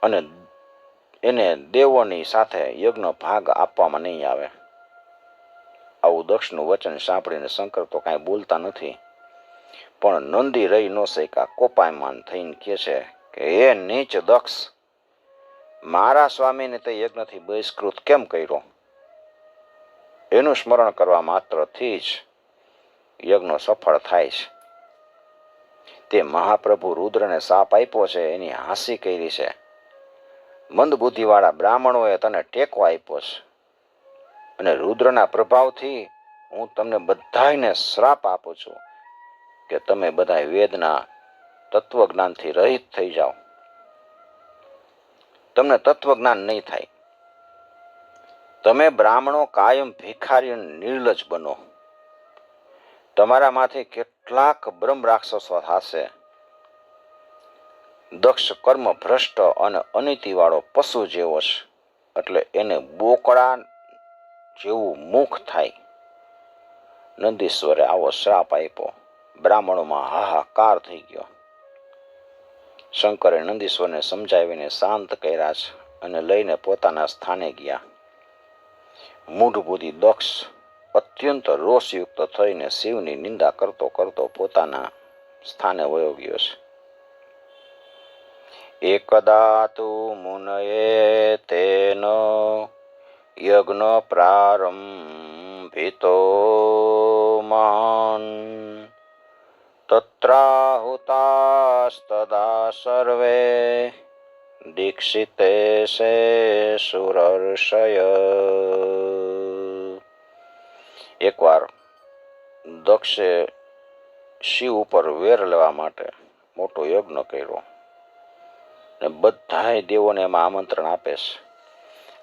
અને એને દેવોની સાથે યજ્ઞ ભાગ આપવામાં નહીં આવે. આવું દક્ષનું વચન સાંભળીને શંકર તો કાંઈ બોલતા નથી, પણ નંદી રહી ન શક્યા. કોપાયમાન થઈને કહે છે કે એ નીચ દક્ષ, મારા સ્વામીને તે યજ્ઞથી બહિષ્કૃત કેમ કર્યો? એનું સ્મરણ કરવા માત્રથી જ યજ્ઞ સફળ થાય છે. તે મહાપ્રભુ રુદ્રને શાપ આપ્યો છે, એની હાંસી કરી છે. મંદબુદ્ધિવાળા બ્રાહ્મણોએ તને ટેકો આપ્યો છે અને રુદ્રના પ્રભાવથી હું તમને બધાયને શ્રાપ આપું છું કે તમે બધા વેદના તત્વજ્ઞાનથી રહિત થઈ જાઓ. તમને તત્વજ્ઞાન નહીં થાય. તમે બ્રાહ્મણો કાયમ ભિખારી નિર્લજ બનો. તમારામાંથી કેટલાક બ્રહ્મ રાક્ષસો થશે. દક્ષ કર્મ ભ્રષ્ટ અને અનીતિવાળો પશુ જેવો છે, એટલે એને બોકડા જેવું મુખ થાય. નંદીશ્વરે આવો શ્રાપ આપ્યો. બ્રાહ્મણોમાં હાહાકાર થઈ ગયો. શંકરે નંદીશ્વરને સમજાવીને શાંત કર્યા છે અને લઈને પોતાના સ્થાને ગયા. મૂઢબુદ્ધિ દક્ષ અત્યંત રોષયુક્ત થઈને શિવની નિંદા કરતો કરતો પોતાના સ્થાને વયો ગયો છે. એકદા તુ મુનયે તેન યજ્ઞ પ્રારંભિતો મહાન તત્રાહુતાસ્તદા સર્વે દીક્ષિતે સે સુરર્ષય. એકવાર દક્ષે શિવ ઉપર વેર લેવા માટે મોટો યજ્ઞ કર્યો ને બધાય દેવોને એમાં આમંત્રણ આપે છે.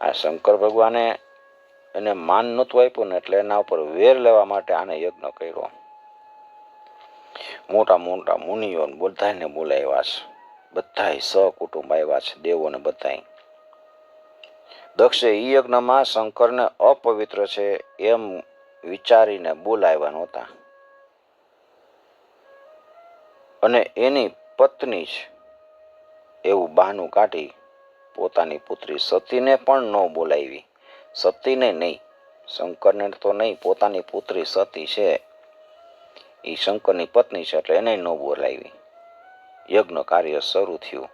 આ શંકર ભગવાને એને માન નહોતું આપ્યું ને એટલે એના ઉપર વેર લેવા માટે આને યજ્ઞ કર્યો. મોટા મોટા મુનિઓ બધાને બોલાવ્યા છે. બધાય સહકુટુંબ આવ્યા છે, દેવોને બધાય. દક્ષે ઈ યજ્ઞમાં શંકરને અપવિત્ર છે એમ વિચારીને બોલાવ્યા નહોતા અને એની પત્ની જ એવું બહાનું કાઢી પોતાની પુત્રી સતીને પણ ન બોલાવી. સતીને નહીં, શંકરને તો નહીં, પોતાની પુત્રી સતી છે એ શંકરની પત્ની છે એટલે એને ન બોલાવી. યજ્ઞ કાર્ય શરૂ થયું.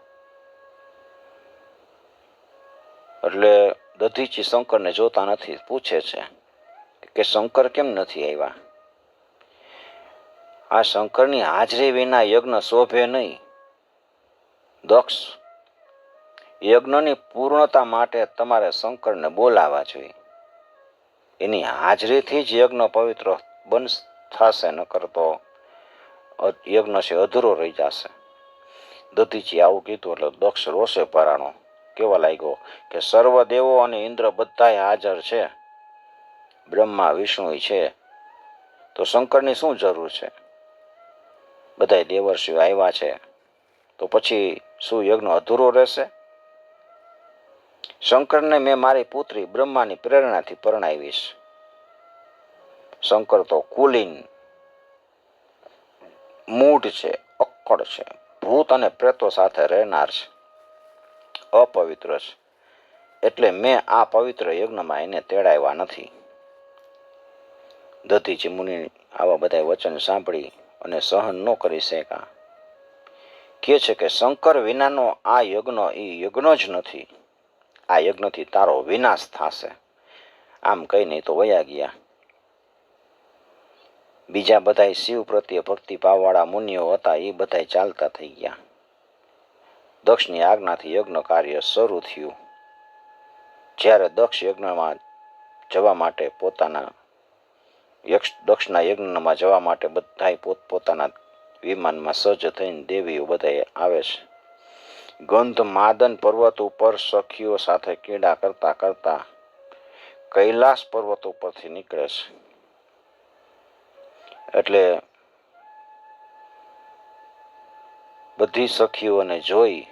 એટલે દધીચી શંકરને જોતા નથી, પૂછે છે કે શંકર કેમ નથી આવ્યા? આ શંકરની હાજરી વિના યજ્ઞ શોભે નહીં. દક્ષ, યજ્ઞની પૂર્ણતા માટે તમારે શંકરને બોલાવવા જોઈએ. એની હાજરીથી જ યજ્ઞ પવિત્ર થશે, ન કરતો યજ્ઞ છે અધૂરો રહી જશે. દધીચી આવું કીધું એટલે દક્ષ રોષે ભરાણો. કેવા લાગ્યો કે સર્વ દેવો અને ઇન્દ્ર બધાય હાજર છે, બ્રહ્મા વિષ્ણુ છે, તો શંકરની શું જરૂર છે? બધાય દેવર્ષિઓ આવ્યા છે, તો પછી શું યજ્ઞ અધૂરો રહેશે? શંકરને મેં મારી પુત્રી બ્રહ્માની પ્રેરણાથી પરણાવીશ. શંકર તો કુલીન, મૂઢ છે, અક્કડ છે, ભૂત અને પ્રેતો સાથે રહેનાર છે, અપવિત્ર છે. એટલે મેં આ પવિત્ર યજ્ઞમાં એને તેડાવ્યા નથી. દધીચી મુનિ આવા બધા વચન સાંભળી અને સહન ન કરી શક્યા. કહે છે કે શંકર વિનાનો આ યજ્ઞ એ યજ્ઞ જ નથી. આ યજ્ઞથી તારો વિનાશ થશે. આમ કઈ નહીં તો વયા ગયા. બીજા બધા શિવ પ્રત્યે ભક્તિભાવવાળા મુનિઓ હતા, એ બધા ચાલતા થઈ ગયા. દક્ષની આજ્ઞાથી યજ્ઞ કાર્ય શરૂ થયું. જ્યારે દક્ષ યજ્ઞમાં જવા માટે દક્ષના યજ્ઞમાં જવા માટે બધા પોતપોતાના વિમાનમાં સજ્જ થઈને દેવીઓ બધા આવે છે. ગંધ માદન પર્વત ઉપર સખીઓ સાથે ક્રીડા કરતા કરતા કૈલાસ પર્વત ઉપરથી નીકળે છે. એટલે બધી સખીઓને જોઈ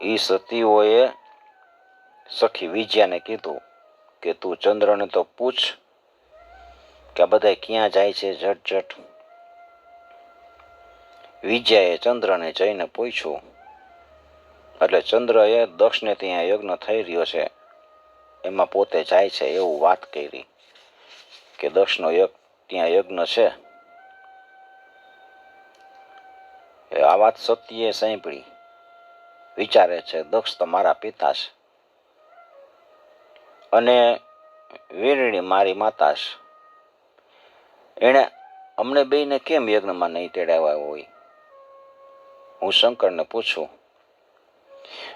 એ સતીઓએ સખી વિજયાને કીધું કે તું ચંદ્રને તો પૂછ કે આ બધા ક્યાં જાય છે ઝટ. વિજયાએ ચંદ્રને જઈને પૂછ્યું. એટલે ચંદ્રએ દક્ષને ત્યાં યજ્ઞ થઈ રહ્યો છે એમાં પોતે જાય છે એવું વાત કરી કે દક્ષનો ત્યાં યજ્ઞ છે. આ વાત સતીએ સાંભળી. વિચારે છે દક્ષ તો મારા પિતા છે અને વીરણી મારી માતા છે. એણે અમને બેયને કેમ યજ્ઞમાં નહીં તેડાવ્યા હોય? હું શંકરને પૂછું.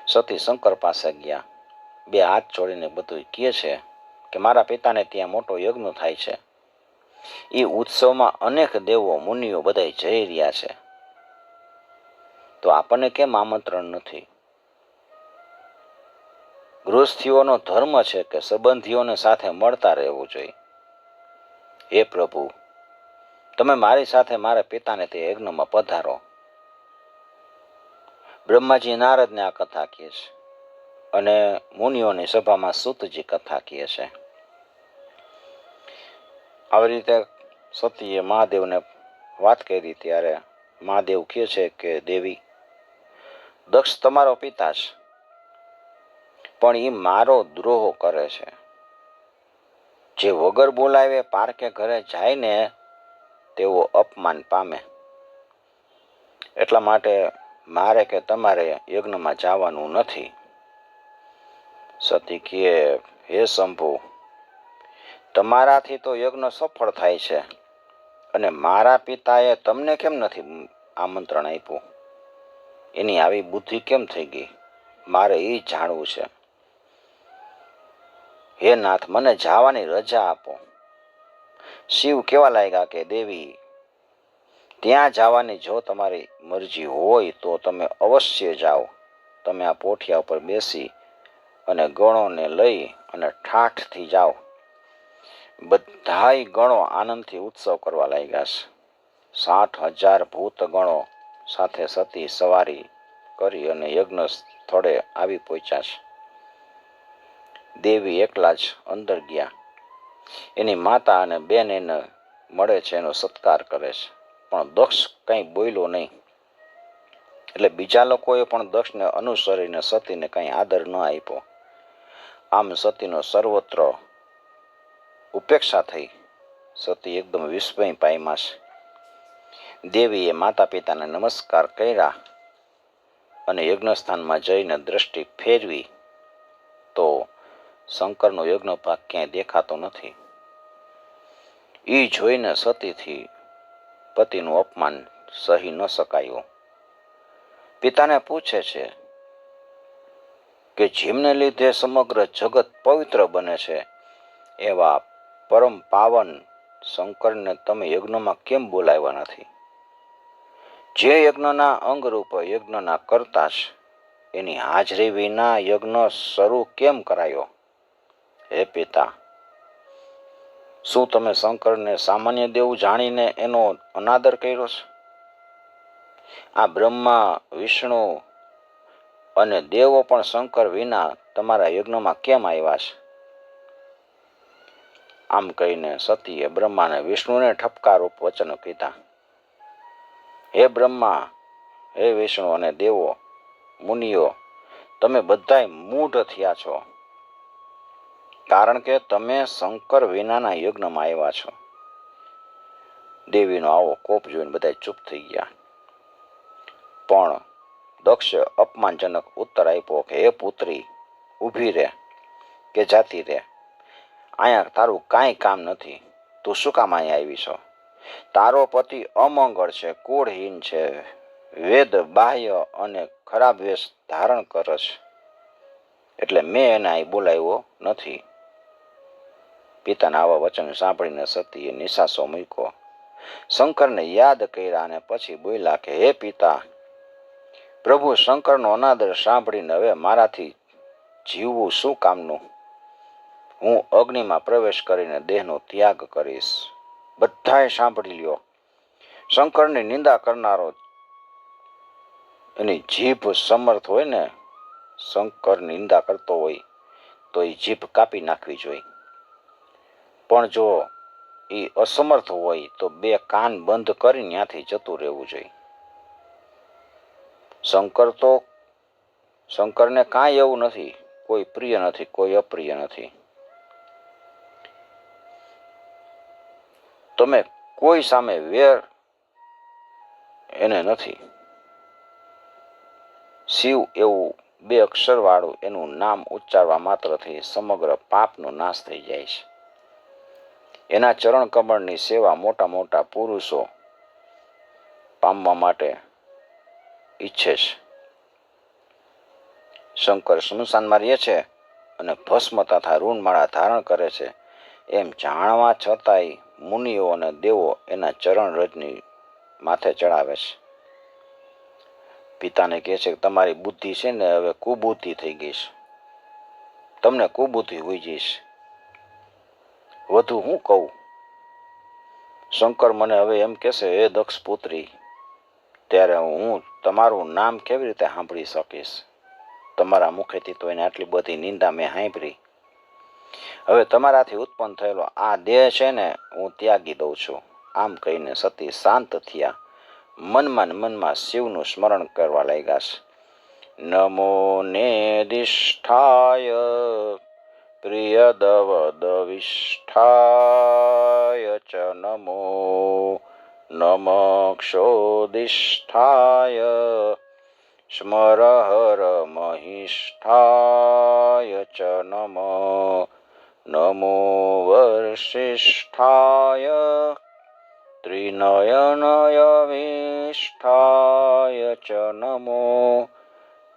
સતી શંકર પાસે ગયા. બે હાથ જોડીને બધું કહે છે કે મારા પિતાને ત્યાં મોટો યજ્ઞ થાય છે. એ ઉત્સવમાં અનેક દેવો મુનિઓ બધા જઈ રહ્યા છે, તો આપણને કેમ આમંત્રણ નથી? ગૃહસ્થીઓનો ધર્મ છે કે સંબંધીઓને સાથે મળતા રહેવું જોઈએ. હે પ્રભુ, તમે મારી સાથે મારા પિતાને તે યજ્ઞમાં પધારો. બ્રહ્માજી નારદને આ કથા કહે છે અને મુનિઓની સભામાં સૂતજી કથા કહે છે. આવી રીતે સતીએ મહાદેવને વાત કરી ત્યારે મહાદેવ કહે છે કે દેવી, દક્ષ તમારો પિતા છે, પણ એ મારો દ્રોહ કરે છે. જે વગર બોલાવે પારકે ઘરે જાય ને તેઓ અપમાન પામે. એટલા માટે મારે કે તમારે યજ્ઞમાં જવાનું નથી. સતી કહે, હે શંભુ, તમારાથી તો યજ્ઞ સફળ થાય છે અને મારા પિતાએ તમને કેમ નથી આમંત્રણ આપ્યું? એની આવી બુદ્ધિ કેમ થઈ ગઈ? મારે એ જાણવું છે. હે નાથ, મને જવાની રજા આપો. શિવ કેવા લાગ્યા કે દેવી, ત્યાં જવાની જો તમારી મરજી હોય તો તમે અવશ્ય જાઓ. તમે આ પોઠિયા ઉપર બેસી અને ગણોને લઈ અને ઠાઠથી જાઓ. બધાય ગણો આનંદથી ઉત્સવ કરવા લાગ્યા છે. 60,000 ભૂત ગણો સાથે સતી સવારી કરી અને યજ્ઞ સ્થળે આવી પહોંચ્યા છે. દેવી એકલા જ અંદર ગયા. એની માતા અને બેન એને મળે છે, એનો સત્કાર કરે છે, પણ દક્ષ કંઈ બોલ્યો નહીં. એટલે બીજા લોકોએ પણ દક્ષને અનુસરીને સતીને કંઈ આદર ન આપ્યો. આમ સતીનો સર્વત્ર ઉપેક્ષા થઈ સતી એકદમ વિસ્મય પામ્યા છે. દેવીએ માતા પિતાને નમસ્કાર કર્યા અને યજ્ઞસ્થાનમાં જઈને દ્રષ્ટિ ફેરવી તો શંકરનો યજ્ઞ ભાગ ક્યાંય દેખાતો નથી. એ જોઈને સતીથી પતિનું અપમાન સહી ન શકાયું. પિતાને પૂછે છે કે જેમને લીધે સમગ્ર જગત પવિત્ર બને છે એવા પરમ પાવન શંકરને તમે યજ્ઞમાં કેમ બોલાવ્યા નથી? જે યજ્ઞના અંગરૂપ યજ્ઞના કરતા છે એની હાજરી વિના યજ્ઞ શરૂ કેમ કરાયો? હે પિતા, શું તમે શંકરને સામાન્ય દેવ જાણીને એનો અનાદર કર્યો છે? આ બ્રહ્મા, વિષ્ણુ અને દેવો પણ શંકર વિના તમારા યજ્ઞમાં કેમ આવ્યા છે? આમ કહીને સતીએ બ્રહ્માને વિષ્ણુને ઠપકારૂપ વચનો કીધા. હે બ્રહ્મા, હે વિષ્ણુ અને દેવો, મુનિઓ, તમે બધાય મૂઢ થયા છો, કારણ કે તમે શંકર વિનાના યજ્ઞમાં આવ્યા છો. દેવીનો આવો કોપ જોઈને બધા ચૂપ થઈ ગયા. પણ દક્ષ અપમાનજનક ઉત્તર આપ્યો કે હે પુત્રી, ઊભી રહે કે જાતી રહે. અહીંયા તારું કાંઈ કામ નથી. તું શું કામ અહીંયા આવી છો? તારો પતિ અમંગળ છે, કુળહીન છે, વેદ બાહ્ય અને ખરાબ વેશ ધારણ કરે છે, એટલે મેં એને અહીં બોલાવ્યો નથી. પિતાના આવા વચન સાંભળીને સતીએ નિસાસો મૂક્યો, શંકરને યાદ કર્યા અને પછી બોલ્યા કે હે પિતા, પ્રભુ શંકરનો અનાદર સાંભળીને હવે મારાથી જીવવું શું કામનું? હું અગ્નિમાં પ્રવેશ કરીને દેહનો ત્યાગ કરીશ. બધાએ સાંભળી લ્યો, શંકરની નિંદા કરનારો એની જીભ સમર્થ હોય ને, શંકર નિંદા કરતો હોય તો એ જીભ કાપી નાખવી જોઈએ. પણ જો એ અસમર્થ હોય તો બે કાન બંધ કરી ત્યાંથી જતું રહેવું જોઈએ. શંકરને કાંઈ એવું નથી, કોઈ પ્રિય નથી, કોઈ અપ્રિય નથી. તમે કોઈ સામે વેર એને નથી. શિવ એવું બે અક્ષરવાળું એનું નામ ઉચ્ચારવા માત્રથી સમગ્ર પાપનો નાશ થઈ જાય છે. એના ચરણ કમળની સેવા મોટા મોટા પુરુષો પામવા માટે ઈચ્છે છે. શંકર સ્મશાનમાં રહે છે અને ભસ્મ તથા ઋણમાળા ધારણ કરે છે એમ જાણવા છતાંય મુનિઓ અને દેવો એના ચરણ રજની માથે ચડાવે છે. પિતાને કહે છે કે તમારી બુદ્ધિ છે ને હવે કુબુદ્ધિ થઈ ગઈ છે, તમને કુબુદ્ધિ હોઈ જઈશ. વધુ હું કહું? શંકર મને હવે એમ કહેશે હે દક્ષ પુત્રી, ત્યારે હું તમારું નામ કેવી રીતે સાંભળી શકીશ? તમારા મુખેથી તો એને આટલી બધી નિંદા મેં સાંભળી. હવે તમારાથી ઉત્પન્ન થયેલો આ દેહ છે ને હું ત્યાગી દઉં છું. આમ કહીને સતી શાંત થયા. મનમાં શિવનું સ્મરણ કરવા લાગ્યા છે. નમો નેદિષ્ઠાય પ્રિયદવદવિષ્ઠાય ચ નમો નમક્ષોદિષ્ઠાય સ્મરહર મહિષ્ઠાય ચ નમો નમો વર્ષિષ્ઠાય ત્રિનયનયવિષ્ઠાય ચ નમો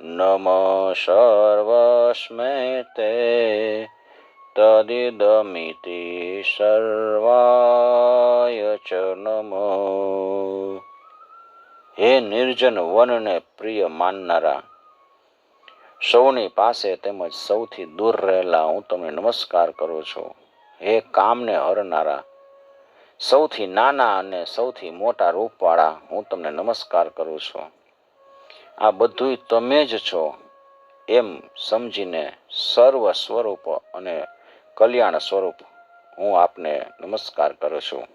નમ સર્વસ્મૈતે તદિદમિતિ સર્વાય ચ નમઃ. હે નિર્જન વનને પ્રિય માનનારા, સૌની પાસે તેમજ સૌથી દૂર રહેલા હું તમને નમસ્કાર કરું છું. હે કામને હરનારા, સૌથી નાના અને સૌથી મોટા રૂપવાળા હું તમને નમસ્કાર કરું છું. આ બધું તમે જ છો એમ સમજીને સર્વ સ્વરૂપ અને કલ્યાણ સ્વરૂપ હું આપને નમસ્કાર કરું છું.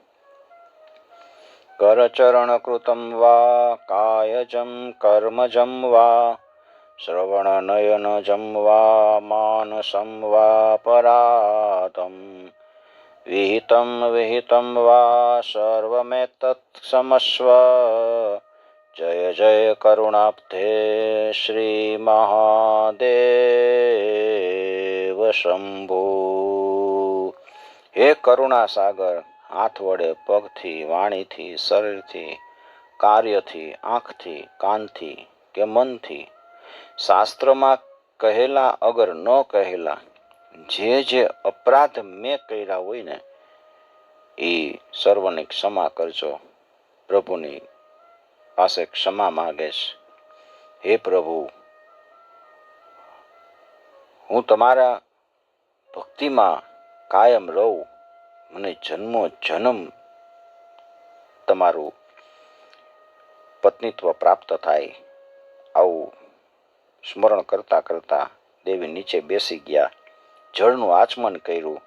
કરચરણ કૃતમ વા કાયજમ કર્મજમ વા શ્રવણ નયનજમ વા માનસમ વા પરાતમ વિહિતમ વિહિતમ વા સર્વમેતત્ ક્ષમસ્વ. જય જય કરુણાબ્ધે શ્રી મહાદેવ શંભુ. હે કરુણા સાગર, હાથ વડે, પગથી, વાણીથી, શરીરથી, કાર્યથી, આંખથી, કાનથી કે મનથી, શાસ્ત્રમાં કહેલા અગર ન કહેલા જે અપરાધ મેં કર્યા હોય ને એ સર્વને ક્ષમા કરજો. પ્રભુની પાસે ક્ષમા માગે છે. હે પ્રભુ, હું તમારા ભક્તિમાં કાયમ રહું, મને જન્મો જન્મ તમારું પત્નીત્વ પ્રાપ્ત થાય. આવું સ્મરણ કરતા કરતા દેવી નીચે બેસી ગયા. જળનું આચમન કર્યું,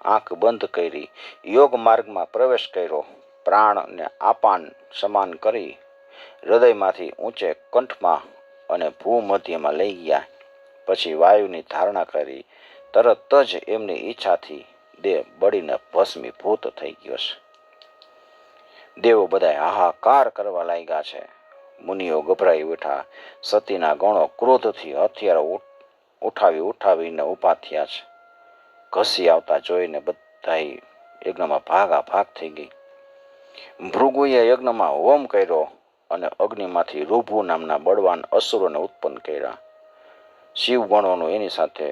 આંખ બંધ કરી, યોગ માર્ગમાં પ્રવેશ કર્યો. પ્રાણને આપાન સમાન કરી હૃદયમાંથી ઊંચે કંઠમાં અને ભૂમધ્યમાં લઈ ગયા. પછી વાયુની ધારણા કરી. તરત જ એમની ઈચ્છાથી દેહ બળીને ભસ્મીભૂત થઈ ગયો છે. દેવો બધા હાહાકાર કરવા લાગ્યા છે. મુનિઓ ગભરાઈ ઉઠ્યા. સતીના ગણો ક્રોધથી હથિયારો ઉઠાવીને ઊભા થયા છે. ઘસી આવતા જોઈને બધા યજ્ઞમાં ભાગાભાગ થઈ ગઈ. ભૃગુએ યજ્ઞમાં હોમ કર્યો અને અગ્નિમાંથી રૂભુ નામના બળવાન અસુરોને ઉત્પન્ન કર્યા. શિવગણોનું એની સાથે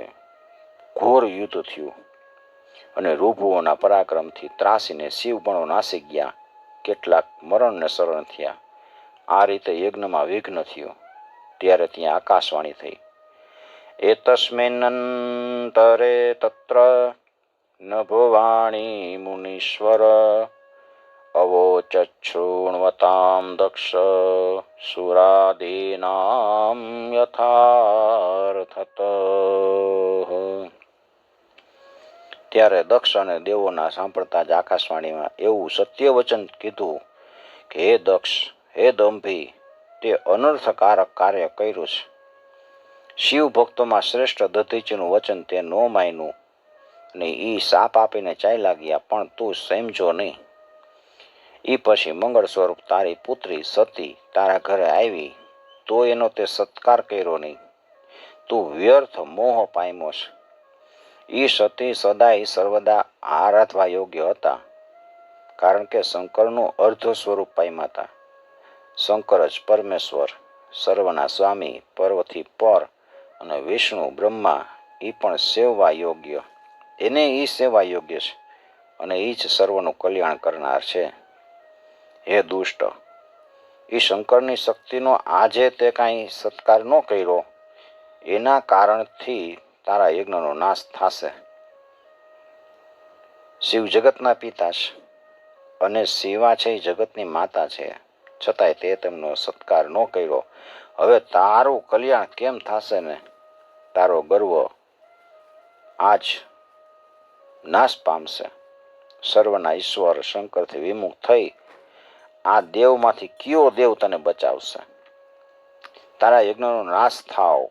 ઘોર યુદ્ધ થયું અને રૂભુઓના પરાક્રમથી ત્રાસીને શિવગણો નાસી ગયા. કેટલાક મરણને શરણ થયા. આ રીતે યજ્ઞમાં વિઘ્ન થયું. ત્યારે ત્યાં આકાશવાણી થઈ. એતસ્મિન્નંતરે તત્ર નભવાણી મુનીશ્વર અવોચક્ષૃણવતામ દક્ષ સુરાદીનામ યથાર્થત. ત્યારે દક્ષ અને દેવોના સાંભળતા જ આકાશવાણીમાં એવું સત્ય વચન કીધું કે હે દક્ષ, હે દંભી, તે અનર્થકારક કાર્ય કર્યું છે. શિવ ભક્તોમાં શ્રેષ્ઠ દધીચીનું વચન તે ન માન્યું ને એ સાપ આપીને ચાલ્યા ગયા, પણ તું સમજો નહીં. એ પછી મંગળ સ્વરૂપ તારી પુત્રી સતી તારા ઘરે આવી, તો એનો તે સત્કાર કર્યો નહીં. તું વ્યર્થ મોહ પામ્યો છે. એ સતી સદાય સર્વદા આરાધવા યોગ્ય હતા, કારણ કે શંકરનું અર્ધ સ્વરૂપ પામ્યા હતા. શંકર જ પરમેશ્વર, સર્વના સ્વામી, પર્વથી પર અને વિષ્ણુ બ્રહ્મા એ પણ સેવવા યોગ્ય. એને એ સેવા યોગ્ય છે અને એ જ સર્વનું કલ્યાણ કરનાર છે. હે દુષ્ટ, એ શંકરની શક્તિનો આજે તે કાંઈ સત્કાર ન કર્યો, એના કારણથી તારા યજ્ઞનો નાશ થશે. શિવ જગતના પિતા છે અને શિવા છે એ જગતની માતા છે, છતાંય તે તેમનો સત્કાર ન કર્યો. હવે તારું કલ્યાણ કેમ થશે ને? તારો ગર્વ આજ નાશ પામશે. સર્વના ઈશ્વર શંકરથી વિમુખ થઈ આ દેવમાંથી કયો દેવ તને બચાવશે? તારા યજ્ઞનો નાશ થાવ,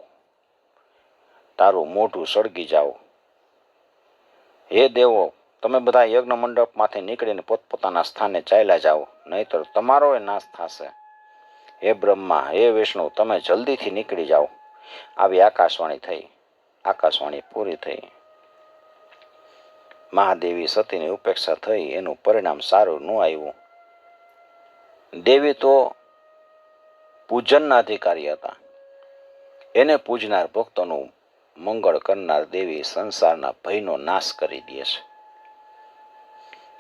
તારું મોઢું સળગી જાવ. હે દેવો, તમે બધા યજ્ઞ મંડપમાંથી નીકળીને પોતપોતાના સ્થાને ચાલ્યા જાઓ, નહીતર તમારો એ નાશ થશે. હે બ્રહ્મા, હે વિષ્ણુ, તમે જલ્દીથી નીકળી જાઓ. આવી આકાશવાણી થઈ. આકાશવાણી પૂરી થઈ. મહાદેવી સતીની ઉપેક્ષા થઈ. એનું પરિણામ સારું ન આવ્યું. દેવી તો પૂજનના અધિકારી હતા. એને પૂજનાર ભક્તોનું મંગળ કરનાર દેવી સંસારના ભયનો નાશ કરી દે છે.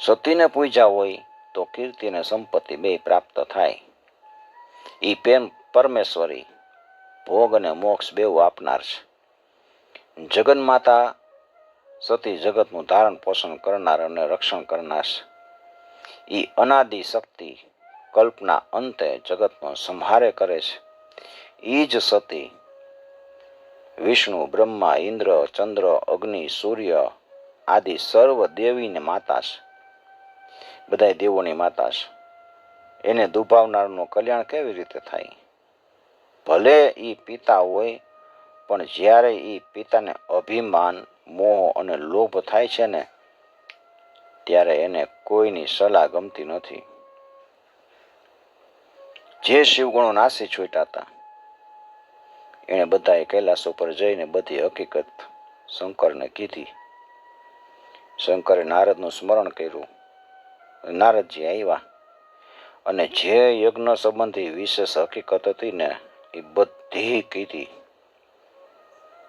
સતીને પૂજ્યા હોય તો કીર્તિ અને સંપત્તિ બે પ્રાપ્ત થાય. એ પરમેશ્વરી ભોગ અને મોક્ષ બેઉ આપનાર છે. જગન્માતા સતી જગતનું ધારણ પોષણ કરનાર અને રક્ષણ કરનાર છે. એ અનાદિ શક્તિ કલ્પના અંતે જગતનો સંહારે કરે છે. એ જ સતી વિષ્ણુ, બ્રહ્મા, ઇન્દ્ર, ચંદ્ર, અગ્નિ, સૂર્ય આદિ સર્વ દેવીને માતા છે. બધા દેવોની માતા છે. એને દુભાવનારનું કલ્યાણ કેવી રીતે થાય? ભલે એ પિતા હોય, પણ જ્યારે એ પિતાને અભિમાન, મોહ અને લોભ થાય છે ને, ત્યારે એને કોઈની સલાહ ગમતી નથી. જે શિવગુણો નાસી છૂટ્યા હતા એણે બધાએ કૈલાસ ઉપર જઈને બધી હકીકત શંકરને કીધી. શંકરે નારદનું સ્મરણ કર્યું. નારદજી આવ્યા અને જે યજ્ઞ સંબંધી વિશેષ હકીકત હતી ને એ બધી કીધી.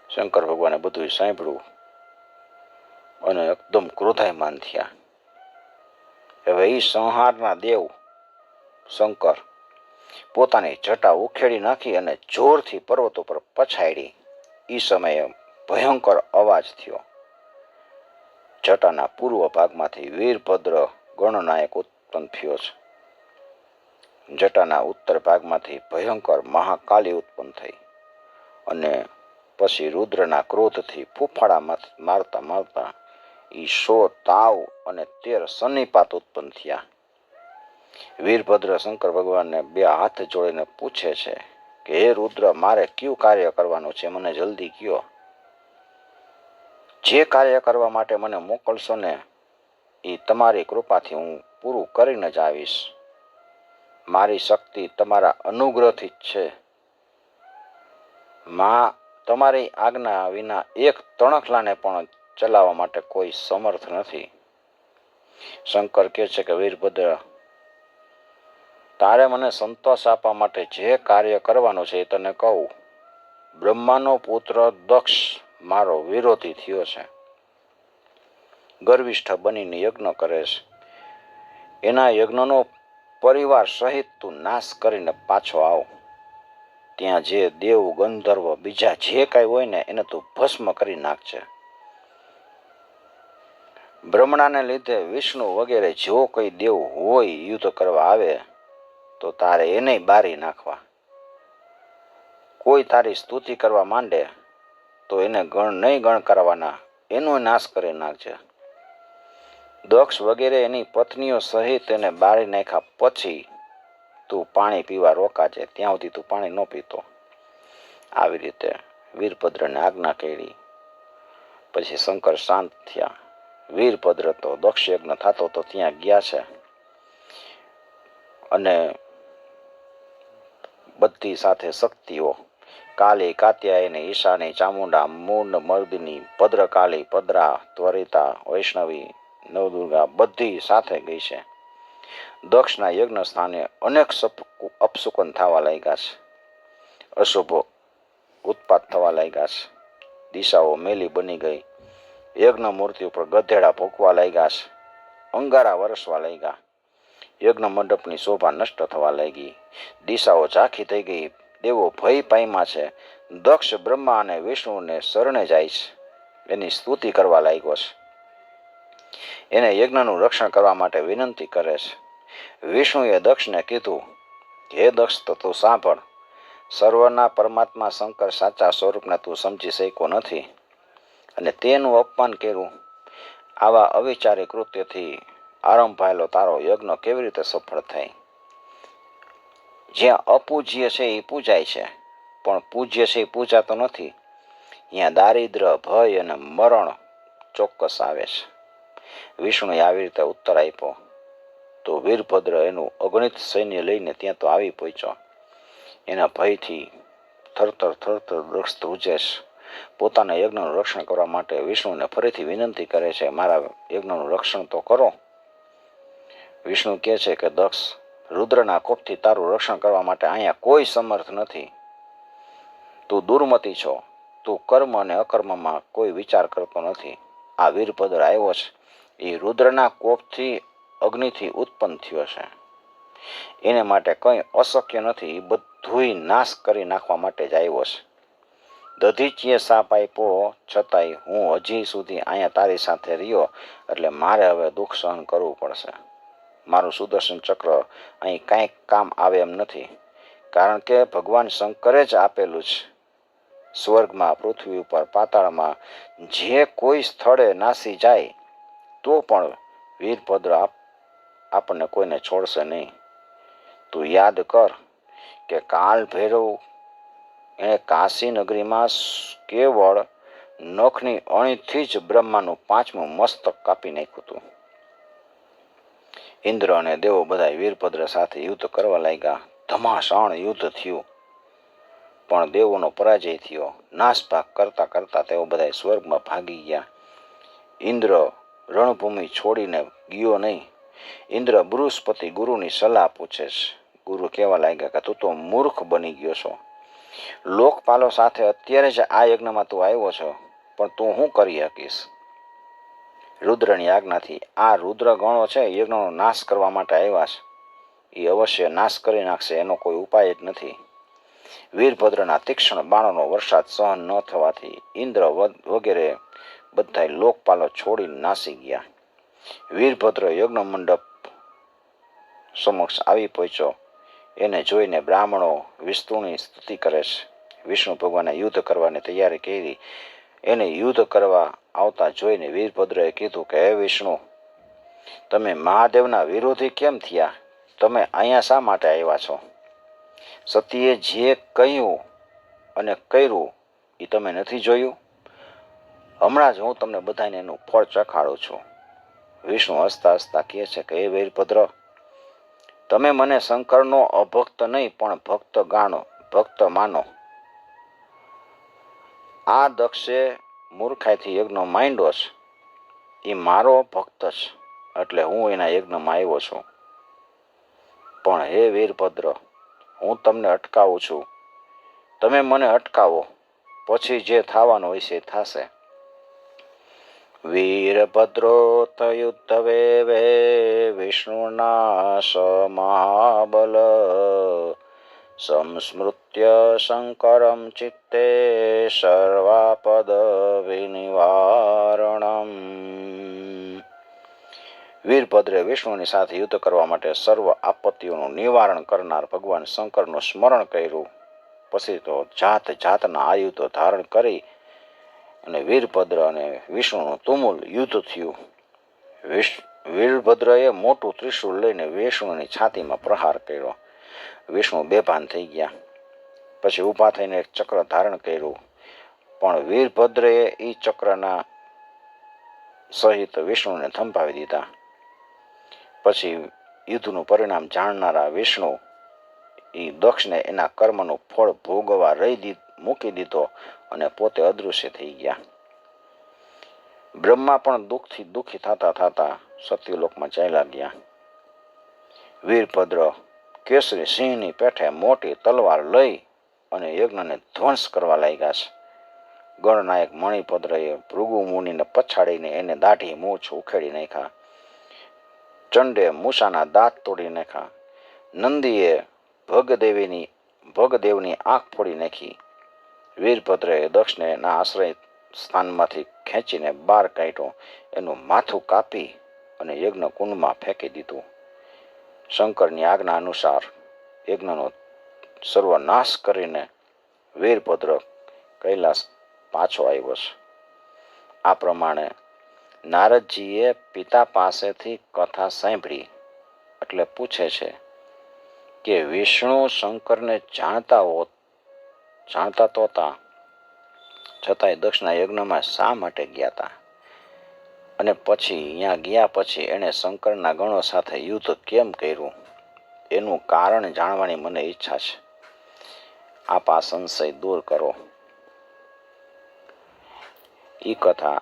શંકર ભગવાને બધું સાંભળ્યું અને એકદમ ક્રોધાયમાન થયા. હવે એ સંહારના દેવ શંકર પોતાની જટા ઉખેડી નાખી અને જોરથી પર્વતો પર પછાડી. એ સમયે ભયંકર અવાજ થયો. જટાના પૂર્વ ભાગમાંથી વીરભદ્ર ગણનાયક ઉત્પન્ન થયો છે. જટાના ઉત્તર ભાગમાંથી ભયંકર મહાકાલી ઉત્પન્ન થઈ અને પછી રુદ્રના ક્રોધથી ફૂફાડા મારતા મારતા 100 તાવ અને 13 સન્નિપાત ઉત્પન્ન થયા. વીરભદ્ર શંકર ભગવાનને 2 હાથ જોડીને પૂછે છે કે હે રુદ્ર, મારે કયું કાર્ય કરવાનું છે, મને જલ્દી કયો. જે કાર્ય કરવા માટે મને મોકલશો ને એ તમારી કૃપાથી હું પૂરું કરીને જ આવીશ. મારી શક્તિ તમારા અનુગ્રહથી જ છે. તમારી આજ્ઞા વિના એક તણખલાને પણ ચલાવવા માટે કોઈ સમર્થ નથી. શંકર કહે છે કે વીરભદ્ર, તારે મને સંતોષ આપવા માટે જે કાર્ય કરવાનું છે એ તને કહું. બ્રહ્માનો પુત્ર દક્ષ મારો વિરોધી થયો છે. ગર્વિષ્ઠ બનીને યજ્ઞ કરે છે. એના યજ્ઞનો પરિવાર સહિત તું નાશ કરીને પાછો આવ. ત્યાં જે દેવ ગંધર્વ બીજા જે કાંઈ હોય ને એને તું ભસ્મ કરી નાખજે. બ્રહ્મણાને લીધે વિષ્ણુ વગેરે જો કોઈ દેવ હોય યુદ્ધ કરવા આવે તો તારે એને બારી નાખવા. કોઈ તારી સ્તુતિ કરવા માંડે તો એને નહીં ગણ કરવાના, એનો નાશ કરી નાખજે. દક્ષ વગેરે એની પત્નીઓ સહિત એને બાળી નાખ્યા પછી તું પાણી પીવા રોકાજે. ત્યાં સુધી તું પાણી ન પીતો. આવી રીતે વીરભદ્રને આજ્ઞા કરી. પછી શંકર શાંત થયા. વીરભદ્ર તો દક્ષ યજ્ઞ થતો તો ત્યાં ગયા છે અને બધી સાથે શક્તિઓ કાલી, કાત્યાયની, ઈશાની, ચામુંડા, મૂંડ, મર્દિની, ભદ્રકાલી, પદ્રા, ત્વરિતા, વૈષ્ણવી, નવદુર્ગા બધી સાથે ગઈ છે. દક્ષના યજ્ઞ સ્થાને અનેક અપશુકન થવા લાગ્યા છે. અશુભ ઉત્પાત થવા લાગ્યા છે. દિશાઓ મેલી બની ગઈ. યજ્ઞ મૂર્તિ ઉપર ગધેડા ભોંકવા લાગ્યા છે. અંગારા વરસવા લાગ્યા. યજ્ઞ મંડપની શોભા નષ્ટ થવા લાગી. દિશાઓ ઝાંખી થઈ ગઈ. દેવો ભય પામ્યા છે. દક્ષ બ્રહ્મા અને વિષ્ણુને શરણે જાય છે. એની સ્તુતિ કરવા લાગ્યો છે. એને યજ્ઞનું રક્ષણ કરવા માટે વિનંતી કરે છે. વિષ્ણુએ દક્ષને કીધું, હે દક્ષ, તો તું સાંભળ. સર્વના પરમાત્મા શંકર સાચા સ્વરૂપને તું સમજી શક્યો નથી અને તેનું અપમાન કર્યું. આવા અવિચારી કૃત્યથી આરંભાયેલો તારો યજ્ઞ કેવી રીતે સફળ થાય? જ્યાં અપૂજ્ય છે એ પૂજાય છે, પણ પૂજ્ય છે એ પૂજાતો નથી. ત્યાં દારિદ્ર્ય, ભય અને મરણ ચોક્કસ આવે છે. વિષ્ણુએ આવી રીતે ઉત્તર આપ્યો. તો વીરભદ્ર એનું અગણિત સૈન્ય લઈને ત્યાં તો આવી પહોંચ્યો. એના ભયથી થરથર દક્ષ ધ્રુજે છે. પોતાના યજ્ઞનું રક્ષણ કરવા માટે વિષ્ણુને ફરીથી વિનંતી કરે છે, મારા યજ્ઞનું રક્ષણ તો કરો. વિષ્ણુ કહે છે કે દક્ષ, રુદ્રના કોપથી તારું રક્ષણ કરવા માટે અહીંયા કોઈ સમર્થ નથી. તું દુર્મતી છો. તું કર્મ અને અકર્મમાં કોઈ વિચાર કરતો નથી. આ વીરભદ્ર આવ્યો છે એ રુદ્રના કોપથી અગ્નિથી ઉત્પન્ન થયો છે. એને માટે કંઈ અશક્ય નથી. એ બધુંય નાશ કરી નાખવા માટે જ આવ્યો છે. દધીચીએ સાપ આપ્યો છતાંય હું હજી સુધી અહીંયા તારી સાથે રહ્યો, એટલે મારે હવે દુઃખ સહન કરવું પડશે. મારું સુદર્શન ચક્ર અહીં કાંઈક કામ આવે એમ નથી, કારણ કે ભગવાન શંકરે જ આપેલું છે. સ્વર્ગમાં, પૃથ્વી ઉપર, પાતાળમાં જે કોઈ સ્થળે નાસી જાય તો પણ વીરભદ્ર આપણને કોઈને છોડશે નહીં. તું યાદ કર કે કાલ ભૈરવ એણે કાશી નગરીમાં કેવળ નખની અણીથી જ બ્રહ્માનું 5મું મસ્તક કાપી નાખ્યું હતું. ઇન્દ્ર અને દેવો બધા વીરભદ્ર સાથે યુદ્ધ કરવા લાગ્યા. ધમાસાણ યુદ્ધ થયું, પણ દેવોનો પરાજય થયો. નાસભાગ કરતા કરતા તેઓ બધા સ્વર્ગમાં ભાગી ગયા. ઇન્દ્ર રણભૂમિ છોડીને ગયો નહીં. ઇન્દ્ર બૃહસ્પતિ ગુરુની સલાહ પૂછે છે. ગુરુ કહેવા લાગ્યા કે તું તો મૂર્ખ બની ગયો છો. લોકપાલો સાથે અત્યારે જ આ યજ્ઞમાં તું આવ્યો છો, પણ તું શું કરી શકીશ? રુદ્રની આજ્ઞાથી આ રુદ્ર ગણો છે યજ્ઞનો નાશ કરવા માટે આવ્યા છે. એ અવશ્ય નાશ કરી નાખશે, એનો કોઈ ઉપાય જ નથી. વીરભદ્રના તીક્ષ્ણ બાણોનો વરસાદ સહન ન થવાથી ઇન્દ્ર વગેરે બધા લોકપાલો છોડીને નાસી ગયા. વીરભદ્ર યજ્ઞ મંડપ સમક્ષ આવી પહોંચ્યો. એને જોઈને બ્રાહ્મણો વિષ્ણુની સ્તુતિ કરે છે. વિષ્ણુ ભગવાને યુદ્ધ કરવાની તૈયારી કરી. એને યુદ્ધ કરવા આવતા જોઈને વીરભદ્રએ કીધું કે હે વિષ્ણુ, તમે મહાદેવના વિરોધી કેમ થયા? તમે અહીંયા શા માટે આવ્યા છો? સતીએ જે કહ્યું અને કર્યું એ તમે નથી જોયું? હમણાં જ હું તમને બધાને એનું ફળ ચખાડું છું. વિષ્ણુ હસતા હસતા કહે છે કે હે વીરભદ્ર, તમે મને શંકરનો અભક્ત નહીં પણ ભક્ત માનો. આ દક્ષે મૂર્ખાઈથી યજ્ઞ માંડ્યો છે, એ મારો ભક્ત છે, એટલે હું એના યજ્ઞમાં આવ્યો છું. પણ હે વીરભદ્ર, હું તમને અટકાવું છું. તમે મને અટકાવો, પછી જે થવાનું હોય છે થશે. વીરભદ્રોત યુદ્ધવે વિષ્ણુના મહાબલ સંસ્મૃત્ય શંકરમ ચિત્તે સર્વાપદ વિનિવારણમ. વીરભદ્રે વિષ્ણુની સાથે યુદ્ધ કરવા માટે સર્વ આપત્તિઓનું નિવારણ કરનાર ભગવાન શંકરનું સ્મરણ કર્યું. પછી તો જાત જાતના આયુધો ધારણ કરી અને વીરભદ્ર અને વિષ્ણુનું તુમુલ યુદ્ધ થયું. વીરભદ્રએ મોટું ત્રિશૂળ લઈને વિષ્ણુની છાતીમાં પ્રહાર કર્યો. વિષ્ણુ બેભાન થઈ ગયા. પછી ઊભા થઈને એક ચક્ર ધારણ કર્યું, પણ વીરભદ્રએ એ ચક્રના સહિત વિષ્ણુને થંભાવી દીધા. પછી યુદ્ધનું પરિણામ જાણનારા વિષ્ણુ એ દક્ષને એના કર્મનું ફળ ભોગવવા મૂકી દીધો અને પોતે અદૃશ્ય થઈ ગયા. બ્રહ્મા પણ દુઃખથી દુઃખી થતા થતા સત્યલોકમાં ચાલ્યા ગયા. વીરભદ્ર કેસરી સિંહની પેઠે મોટી તલવાર લઈ અને યજ્ઞને ધ્વંસ કરવા લાગ્યા છે. ગણનાયક મણિભદ્રએ ભૃગુ મુનિને પછાડીને એને દાઢી મૂછ ઉખેડી નાખ્યા. ચંડે મૂસાના દાંત તોડી નાખ્યા. નંદીએ ભગદેવની આંખ ફોડી નાખી. વીરભદ્રએ દક્ષને એના આશ્રય સ્થાનમાંથી ખેંચીને બહાર કાઢ્યો. એનું માથું કાપી અને યજ્ઞ કુંડમાં ફેંકી દીધું. શંકરની આજ્ઞા અનુસાર યજ્ઞનો સર્વનાશ કરીને વીરભદ્ર કૈલાસ પાછો આવ્યો છે. આ પ્રમાણે નારદજીએ પિતા પાસેથી કથા સાંભળી એટલે પૂછે છે કે વિષ્ણુ શંકરને જાણતા તો હતા, છતાંય દક્ષના યજ્ઞમાં શા માટે ગયા હતા? અને પછી અહીંયા ગયા પછી એણે શંકરના ગણો સાથે યુદ્ધ કેમ કર્યું? એનું કારણ જાણવાની મને ઈચ્છા છે. આપ આ સંશય દૂર કરો. એ કથા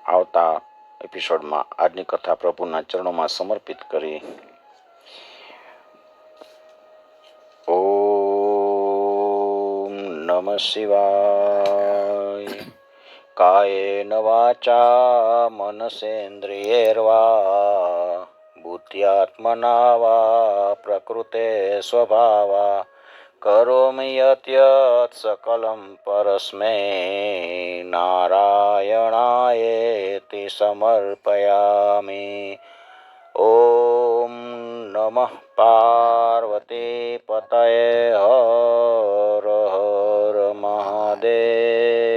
આવતા એપિસોડમાં આજની કથા પ્રભુના ચરણોમાં સમર્પિત કરી. ઓમ નમઃ શિવાય. કાયેન વાચા મનસેન્દ્રિયૈર્વા બુદ્ધ્યાત્મના વા પ્રકૃતે સ્વભાવા કરોમિ યત્યત સકલં પરસ્મૈ નારાયણાયેતિ સમર્પયામિ. ઓમ નમઃ પાર્વતી પતયે. હર હર મહાદેવ.